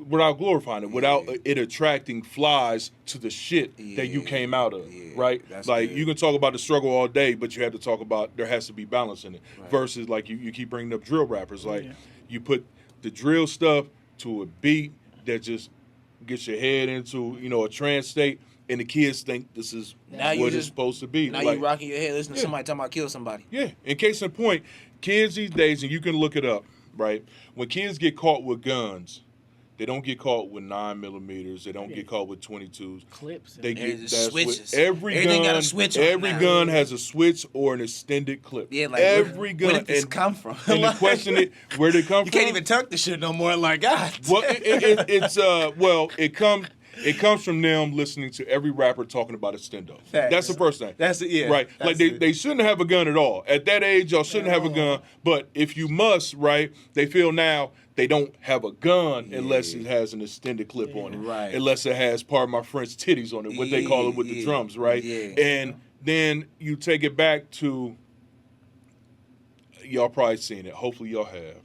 without glorifying it, without it attracting flies to the shit that you came out of, right? That's Like good. you can talk about the struggle all day, but you have to talk about there has to be balance in it. Right. Versus like you keep bringing up drill rappers, like Yeah. you put the drill stuff to a beat that just gets your head into, you know, a trance state, and the kids think this is Now you what it's just- supposed to be. Now Like, you rocking your head listening to Yeah. somebody talking about kill somebody. yeah. In case in point, kids these days, and you can look it up, right? When kids get caught with guns, they don't get caught with 9mm. They don't get caught with 22s. Clips. They Yeah, get the that's switches. what every Everything gun. got a switch on it Every now. gun has a switch or an extended clip. Yeah, like every gun. Where did this and, come from? and the question is, where did it come You from? can't even tuck the shit no more. Like God. Well, it comes from them listening to every rapper talking about extendo. Facts. That's the first thing. That's it. Yeah. Right. Like That's it. they shouldn't have a gun at all. At that age, y'all shouldn't have a gun. But if you must, right, they feel now they don't have a gun unless it has an extended clip on it. Right. Unless it has part of my French titties on it, what they call it with the Yeah. drums, right? Yeah. And then you take it back to y'all probably seen it. Hopefully y'all have.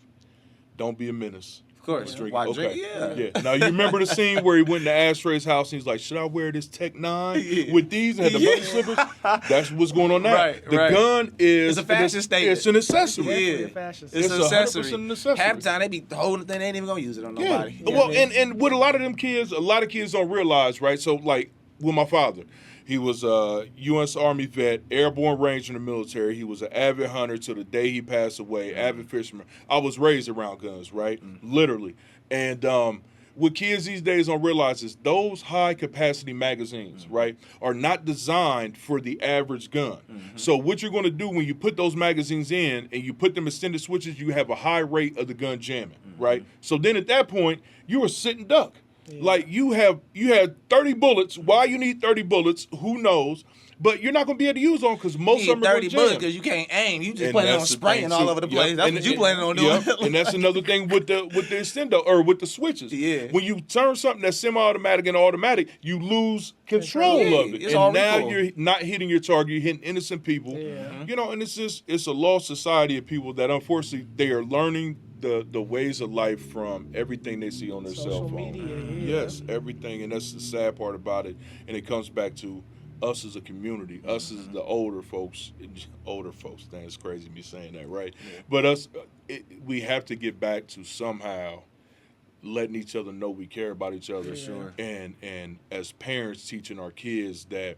Don't be a menace. Of course. Drink. Why Okay. drink? Yeah. Now you remember the scene where he went to Ashtray's house and he's like, "Should I wear this Tech 9 with these and had the bunny slippers?" That's what's going on now. Right, the right. gun is It's a fashion statement. It's an accessory. Definitely Yeah. a fashion It's an 100% accessory. an accessory. Half the time they be holding the thing, they ain't even gonna use it on Yeah. nobody. Well, and what a lot of kids don't realize, right? So like with my father, he was a U.S. Army vet, airborne ranger in the military. He was an avid hunter till the day he passed away, avid fisherman. I was raised around guns, right? Literally. And what kids these days don't realize is those high-capacity magazines, right, are not designed for the average gun. So what you're going to do when you put those magazines in and you put them extended switches, you have a high rate of the gun jamming, right? So then at that point, you're a sitting duck. Yeah. Like you had 30 bullets. Why you need 30 bullets? Who knows? But you're not going to be able to use them because most of them are 30 going to bullets jam. because you can't aim. You just And planning on that's the spraying thing, all too. over the Yep. place. That's And- what you planning on doing. Yep. And that's another thing with the extendo or with the switches. Yeah. When you turn something that's semi-automatic and automatic, you lose control Yeah, of it. it's And all now recoil. you're not hitting your target. You're hitting innocent people. Yeah. You know, and it's a lost society of people that unfortunately they are learning the ways of life from everything they see on their Social cell phone. media, yeah. Yes, everything, and that's the sad part about it. And it comes back to us as a community, us as the older folks. Dang, it's crazy me saying that, right? Yeah. But us, we have to get back to somehow letting each other know we care about each other. For sure. And as parents teaching our kids that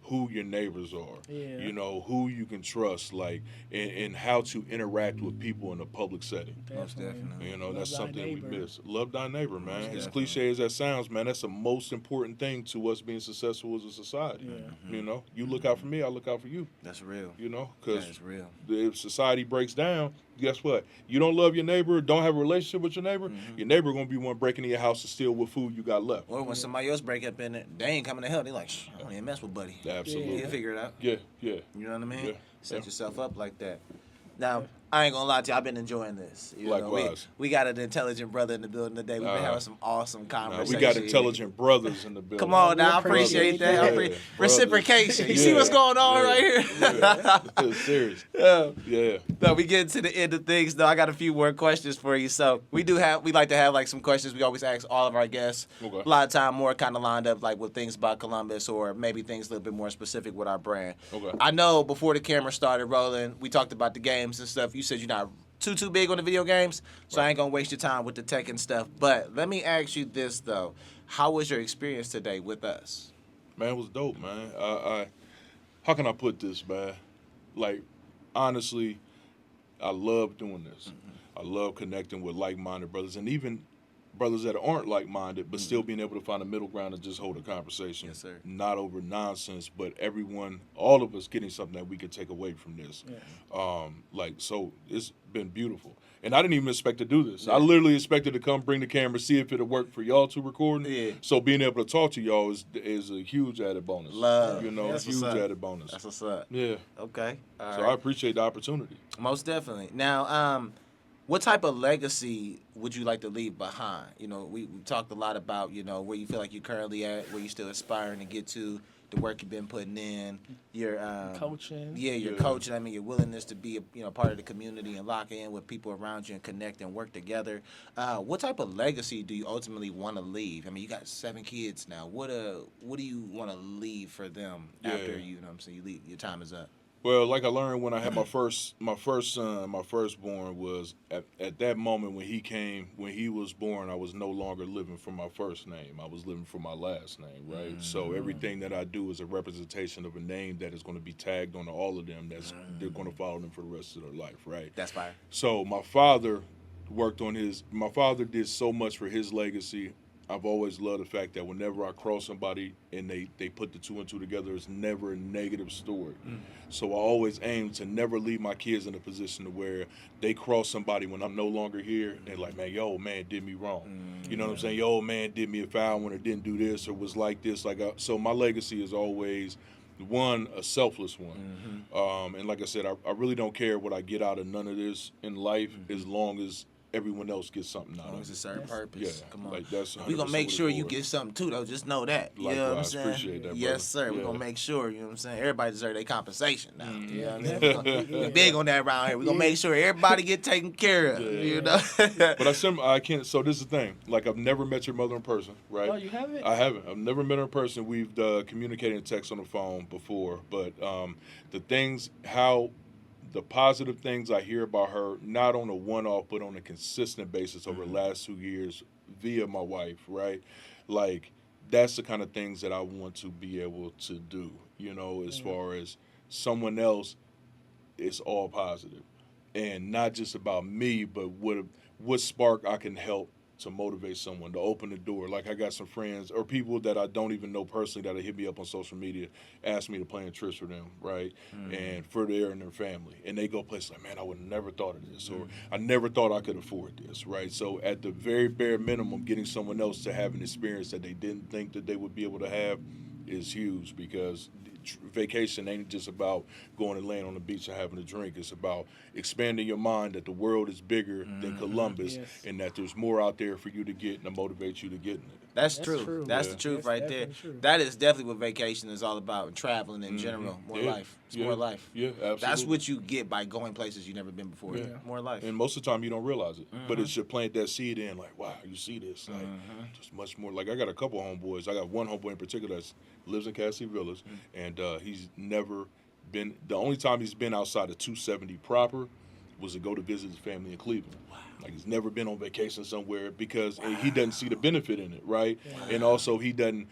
who your neighbors are, Yeah. you know, who you can trust, like, and how to interact with people in a public setting. Most definitely. You know, Love that's thy something neighbor. we miss. Love thy neighbor, man. As definitely. cliche as that sounds, man, that's the most important thing to us being successful as a society. Yeah. You know, you look out for me, I look out for you. That's real. You know, That because is real. if society breaks down, guess what? You don't love your neighbor, don't have a relationship with your neighbor, your neighbor going to be one breaking in your house to steal what food you got left. Or when somebody else break up in it, they ain't coming to help. They like, I don't even mess with buddy. Absolutely. He'll figure it out. Yeah, yeah. You know what I mean? Yeah. Set Yeah. yourself up like that. Now, I ain't gonna lie to you. I've been enjoying this. You know, Likewise. we got an intelligent brother in the building today. We've been having some awesome Nah, conversations. we got intelligent brothers in the building. Come on now, I Brothers. appreciate that. Yeah, brothers. Reciprocation. You Yeah, see what's going on yeah, right here? Yeah. Serious. Yeah. No, we get to the end of things though. I got a few more questions for you. So we like to have like some questions we always ask all of our guests. Okay. A lot of time more kind of lined up like with things about Columbus or maybe things a little bit more specific with our brand. Okay. I know before the camera started rolling, we talked about the games and stuff. You said you're not too big on the video games, so I ain't gonna waste your time with the tech and stuff. But let me ask you this though: how was your experience today with us? Man, it was dope, man. How can I put this, man? Like, honestly, I love doing this. I love connecting with like-minded brothers, and even brothers that aren't like-minded, but still being able to find a middle ground and just hold a conversation. Yes, sir. Not over nonsense, but everyone, all of us, getting something that we could take away from this. So it's been beautiful. And I didn't even expect to do this. Yeah. I literally expected to come, bring the camera, see if it'll work for y'all to record. Yeah. So being able to talk to y'all is a huge added bonus. Love. You know, That's huge what's up. added bonus. That's what's up. Yeah. Okay. All So right. I appreciate the opportunity. Most definitely. Now, what type of legacy would you like to leave behind? You know, we talked a lot about, you know, where you feel like you're currently at, where you're still aspiring to get to, the work you've been putting in, your Coaching. Yeah, your Yeah. coaching. I mean, your willingness to be a part of the community and lock in with people around you and connect and work together. What type of legacy do you ultimately want to leave? I mean, you got 7 kids now. What do you want to leave for them after you know what I'm saying, you leave, your time is up? Well, like I learned when I had my first son, my firstborn, was at that moment when he was born, I was no longer living for my first name. I was living for my last name, right? So everything that I do is a representation of a name that is going to be tagged onto all of them. They're going to follow them for the rest of their life, right? That's fire. So my father did so much for his legacy. I've always loved the fact that whenever I cross somebody and they put the two and two together, it's never a negative story. So I always aim to never leave my kids in a position to where they cross somebody when I'm no longer here. And they're like, man, yo, man did me wrong. You know what I'm saying? Yo, man did me a foul when it didn't do this or was like this. So my legacy is always, one, a selfless one. And like I said, I really don't care what I get out of none of this in life as long as everyone else gets something out As long of as it. it serves purpose. Yeah, Come on. like that's We're going to 100% make what sure it's you for. get something too, though. Just know that. You know what I'm Likewise. saying? Appreciate that, brother. Yes, sir. We're Yeah. going to make sure, you know what I'm saying? Everybody deserves their compensation now. You know what I mean? Definitely. We big on that around here. We're going to make sure everybody get taken care of. You know? But I can't. So this is the thing. Like, I've never met your mother in person, right? Oh, you haven't? I haven't. I've never met her in person. We've communicated in text on the phone before, but the positive things I hear about her, not on a one-off, but on a consistent basis over the last 2 years via my wife, right? Like, that's the kind of things that I want to be able to do, you know, as far as someone else, it's all positive. And not just about me, but what spark I can help to motivate someone, to open the door. Like I got some friends or people that I don't even know personally that hit me up on social media, ask me to play in trips for them, right? And for their and their family. And they go places like, man, I would have never thought of this, or I never thought I could afford this, right? So at the very bare minimum, getting someone else to have an experience that they didn't think that they would be able to have is huge, because vacation ain't just about going and laying on the beach and having a drink. It's about expanding your mind that the world is bigger than Columbus, and that there's more out there for you to get and to motivate you to get in it. That's true. That's the truth right there. True. That is definitely what vacation is all about, and traveling in general. More life. It's more life. Yeah, absolutely. That's what you get by going places you've never been before. Yeah. More life. And most of the time you don't realize it, but it should plant that seed in. Like, wow, you see this? Like, just much more. Like I got a couple homeboys. I got one homeboy in particular that lives in Cassie Villas, and he's never been. The only time he's been outside of 270 proper was to go to visit his family in Cleveland. Wow. Like he's never been on vacation somewhere because he doesn't see the benefit in it, right? Wow. And also he doesn't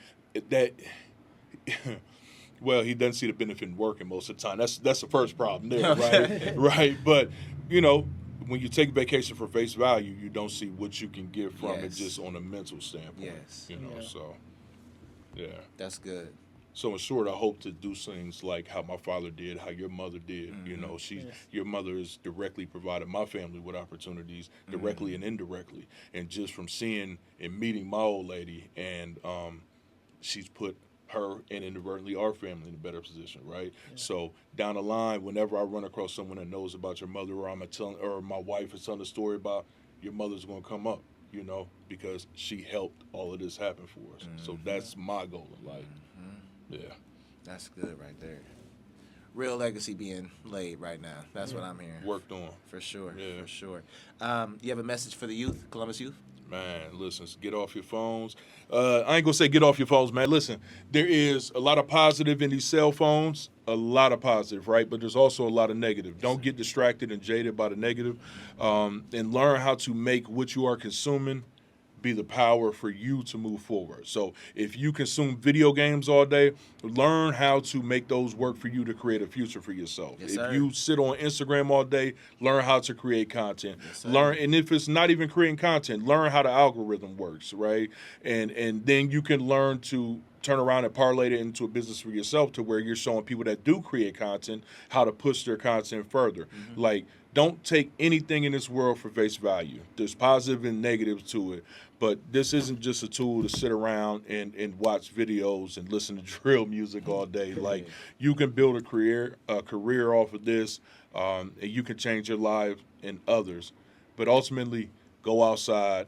well, he doesn't see the benefit in working most of the time. That's the first problem there, right? Right. But when you take vacation for face value, you don't see what you can get from it just on a mental standpoint. Yes. So yeah. That's good. So in short, I hope to do things like how my father did, how your mother did. Your mother has directly provided my family with opportunities, directly and indirectly. And just from seeing and meeting my old lady, and she's put her and inadvertently our family in a better position, right? Yeah. So down the line, whenever I run across someone that knows about your mother, or my wife is telling a story about your mother's going to come up, because she helped all of this happen for us. So that's my goal in life. Yeah. That's good right there. Real legacy being laid right now. That's what I'm hearing. Worked on. For sure. Yeah. For sure. You have a message for the youth, Columbus youth? Man, listen, get off your phones. I ain't going to say get off your phones, man. Listen, there is a lot of positive in these cell phones, a lot of positive, right? But there's also a lot of negative. Don't get distracted and jaded by the negative, and learn how to make what you are consuming be the power for you to move forward. So if you consume video games all day, learn how to make those work for you to create a future for yourself. Yes, if sir. you sit on Instagram all day, learn how to create content. Yes, and if it's not even creating content, learn how the algorithm works, right? And then you can learn to turn around and parlay it into a business for yourself, to where you're showing people that do create content how to push their content further. Like, don't take anything in this world for face value. There's positive and negatives to it. But this isn't just a tool to sit around and watch videos and listen to drill music all day. Like, you can build a career off of this, and you can change your life and others. But ultimately, go outside,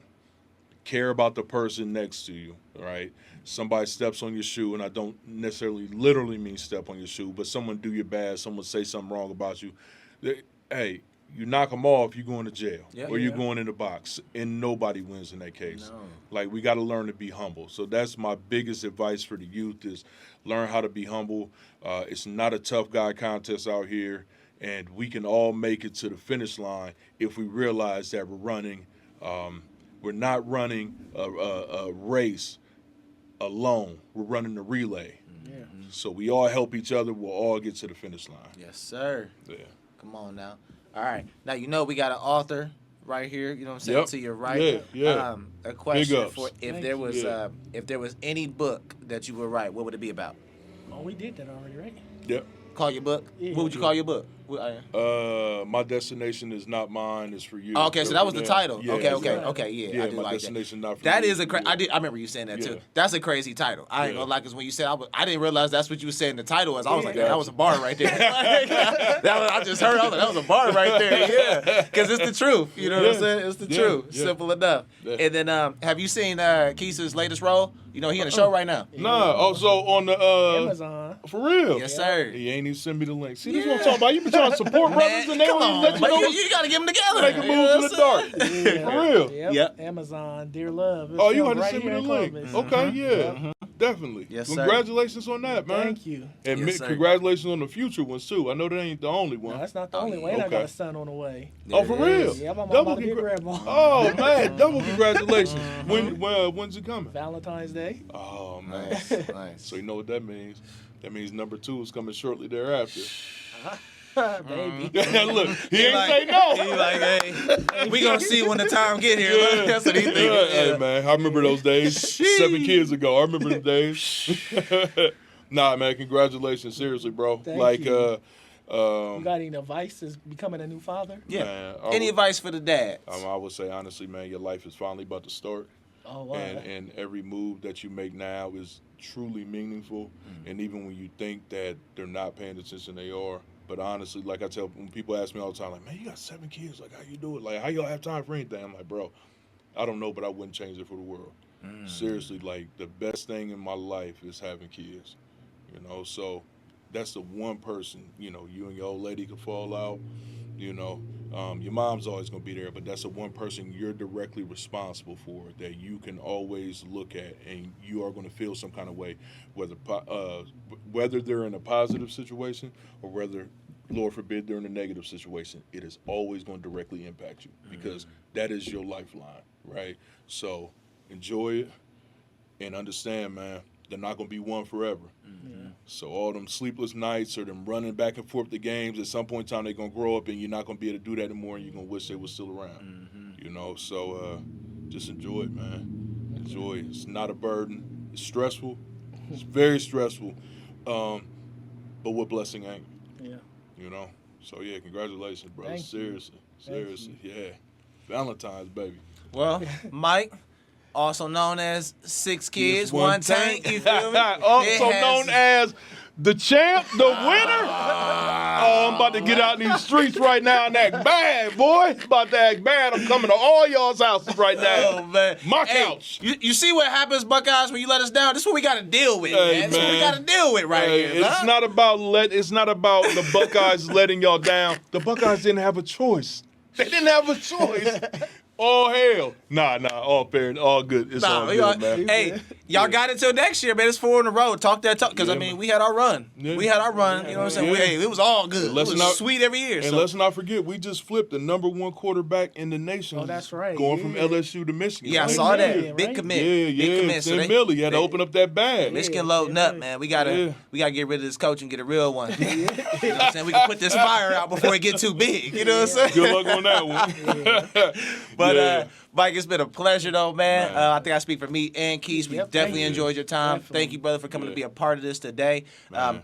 care about the person next to you, right? Somebody steps on your shoe, and I don't necessarily literally mean step on your shoe, but someone do you bad, someone say something wrong about you. Hey, you knock them off, you're going to jail, or you're going in the box, and nobody wins in that case. No. Like, we got to learn to be humble. So that's my biggest advice for the youth, is learn how to be humble. It's not a tough guy contest out here, and we can all make it to the finish line if we realize that we're not running a race alone. We're running a relay. So we all help each other. We'll all get to the finish line. Yes, sir. Yeah. Come on now. All right. Now, we got an author right here, you know what I'm saying, Yep. to your right. Yeah. A question Big for ups. if there was any book that you would write, what would it be about? Oh, we did that already, right? Yep. Call your book? Yeah. What would you call your book? My destination is not mine, it's for you. Oh, okay, so that was the title. Yeah, Okay, yeah, I do my like destination that. not for That you. is I remember you saying that too. That's a crazy title. I ain't gonna lie, because when you said I didn't realize that's what you were saying the title was. I was like, that was a bar right there. I just heard. I was like, that was a bar right there. Yeah, because it's the truth. You know what I'm saying? It's the truth. Yeah. Simple enough. Yeah. And then, have you seen Keisha's latest role? You know, he in a show right now. Nah, also on the Amazon. For real? Yes, sir. He ain't even send me the link. See, this is what I'm talking about. You been trying to support brothers, and they come don't even on, let you know. you gotta get them together. Making moves in the dark. For real. Yep. Amazon, Dear Love. Oh, you want to right send me here the in link? Columbus. Okay, yeah. Definitely. Yes, sir. Congratulations on that, man. Thank you. And Yes, sir. congratulations on the future ones, too. I know that ain't the only one. No, that's not the only one. And I Okay. got a son on the way. Oh, for real? Yeah, I'm Double about to be a grandma. Oh, man. Double congratulations. When's it coming? Valentine's Day. Oh, man. Nice. So you know what that means? That means number 2 is coming shortly thereafter. Baby. Look, he ain't like, say no. He like, hey, we gonna see when the time get here. Yeah. That's what he think. Yeah. Hey man, I remember those days. 7 kids ago, I remember the days. Nah, man, congratulations, seriously, bro. Thank you. You You got any advice as becoming a new father? Yeah. Man, Any advice for the dads? I would say honestly, man, your life is finally about to start. Oh, wow. And every move that you make now is truly meaningful. And even when you think that they're not paying attention, they are. But honestly, like I tell, when people ask me all the time, like, man, you got 7 kids, like, how you do it? Like, how y'all have time for anything? I'm like, bro, I don't know, but I wouldn't change it for the world. Seriously, like, the best thing in my life is having kids, you know? So that's the one person, you know, you and your old lady could fall out, you know. Your mom's always going to be there, but that's the one person you're directly responsible for that you can always look at, and you are going to feel some kind of way, whether they're in a positive situation or whether, Lord forbid, they're in a negative situation. It is always going to directly impact you because that is your lifeline, right? So enjoy it and understand, man, they're not going to be one forever. So all them sleepless nights or them running back and forth to games, at some point in time they're going to grow up and you're not going to be able to do that anymore, and you're going to wish they were still around. You know, so just enjoy it, man. Enjoy it. It's not a burden. It's stressful. It's very stressful. But what blessing ain't? Yeah. You know? So, yeah, congratulations, brother. Thank you. Seriously. Yeah. Valentine's, baby. Well, Mike, also known as 6 Kids, 1 Tank. You feel me? Also known as the champ, the winner. Oh, I'm about to get out in these streets right now and act bad, boy. About to act bad. I'm coming to all y'all's houses right now. Oh, man. My Hey, couch. You see what happens, Buckeyes, when you let us down? This is what we got to deal with, Hey, man. This is what we man. got to deal with right Hey, here. it's huh? not about the Buckeyes letting y'all down. The Buckeyes didn't have a choice. They didn't have a choice. Oh, hell. Nah, all fair, all good. It's all good, man. Hey, y'all got it till next year, man. It's 4 in a row. Talk that talk. Because, Yeah, I mean, man. we had our run. Yeah. We had our run. You know what I'm saying? Yeah. Hey, it was all good. And let's it was not- sweet every year. And So. let's not forget, we just flipped the #1 quarterback in the nation. Oh, that's right. Going from Yeah. LSU to Michigan. Yeah, I Right? saw that. Yeah, Big right? commit. Yeah, Big commit. So 10 million. You had to open up that bag. Michigan Yeah, loading yeah, up, right. man. We gotta get rid of this coach and get a real one. You know what I'm saying? We can put this fire out before it get too big. You know what I'm saying? Good luck on that one. But Yeah. Mike, it's been a pleasure though, man. Man. I think I speak for me and Keys. We Yep, definitely thank you. enjoyed your time. Definitely. Thank you, brother, for coming to be a part of this today.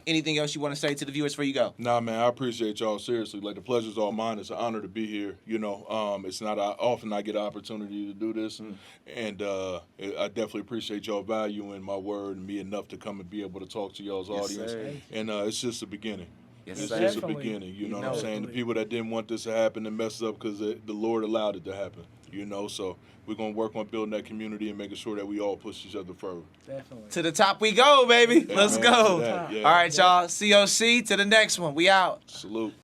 Anything else you want to say to the viewers before you go? Nah, man, I appreciate y'all. Seriously, like the pleasure's all mine. It's an honor to be here. You know, it's not often I get an opportunity to do this, and I definitely appreciate y'all valuing my word and me enough to come and be able to talk to y'all's audience. sir. And it's just the beginning. Yes, It's sir. just the Definitely. beginning. You know You what I'm know it. saying? The people that didn't want this to happen and mess up because the Lord allowed it to happen. You know, so we're gonna work on building that community and making sure that we all push each other further. Definitely. To the top we go, baby. Yeah, Let's man, go. to that, yeah. All right, y'all. COC to the next one. We out. Salute.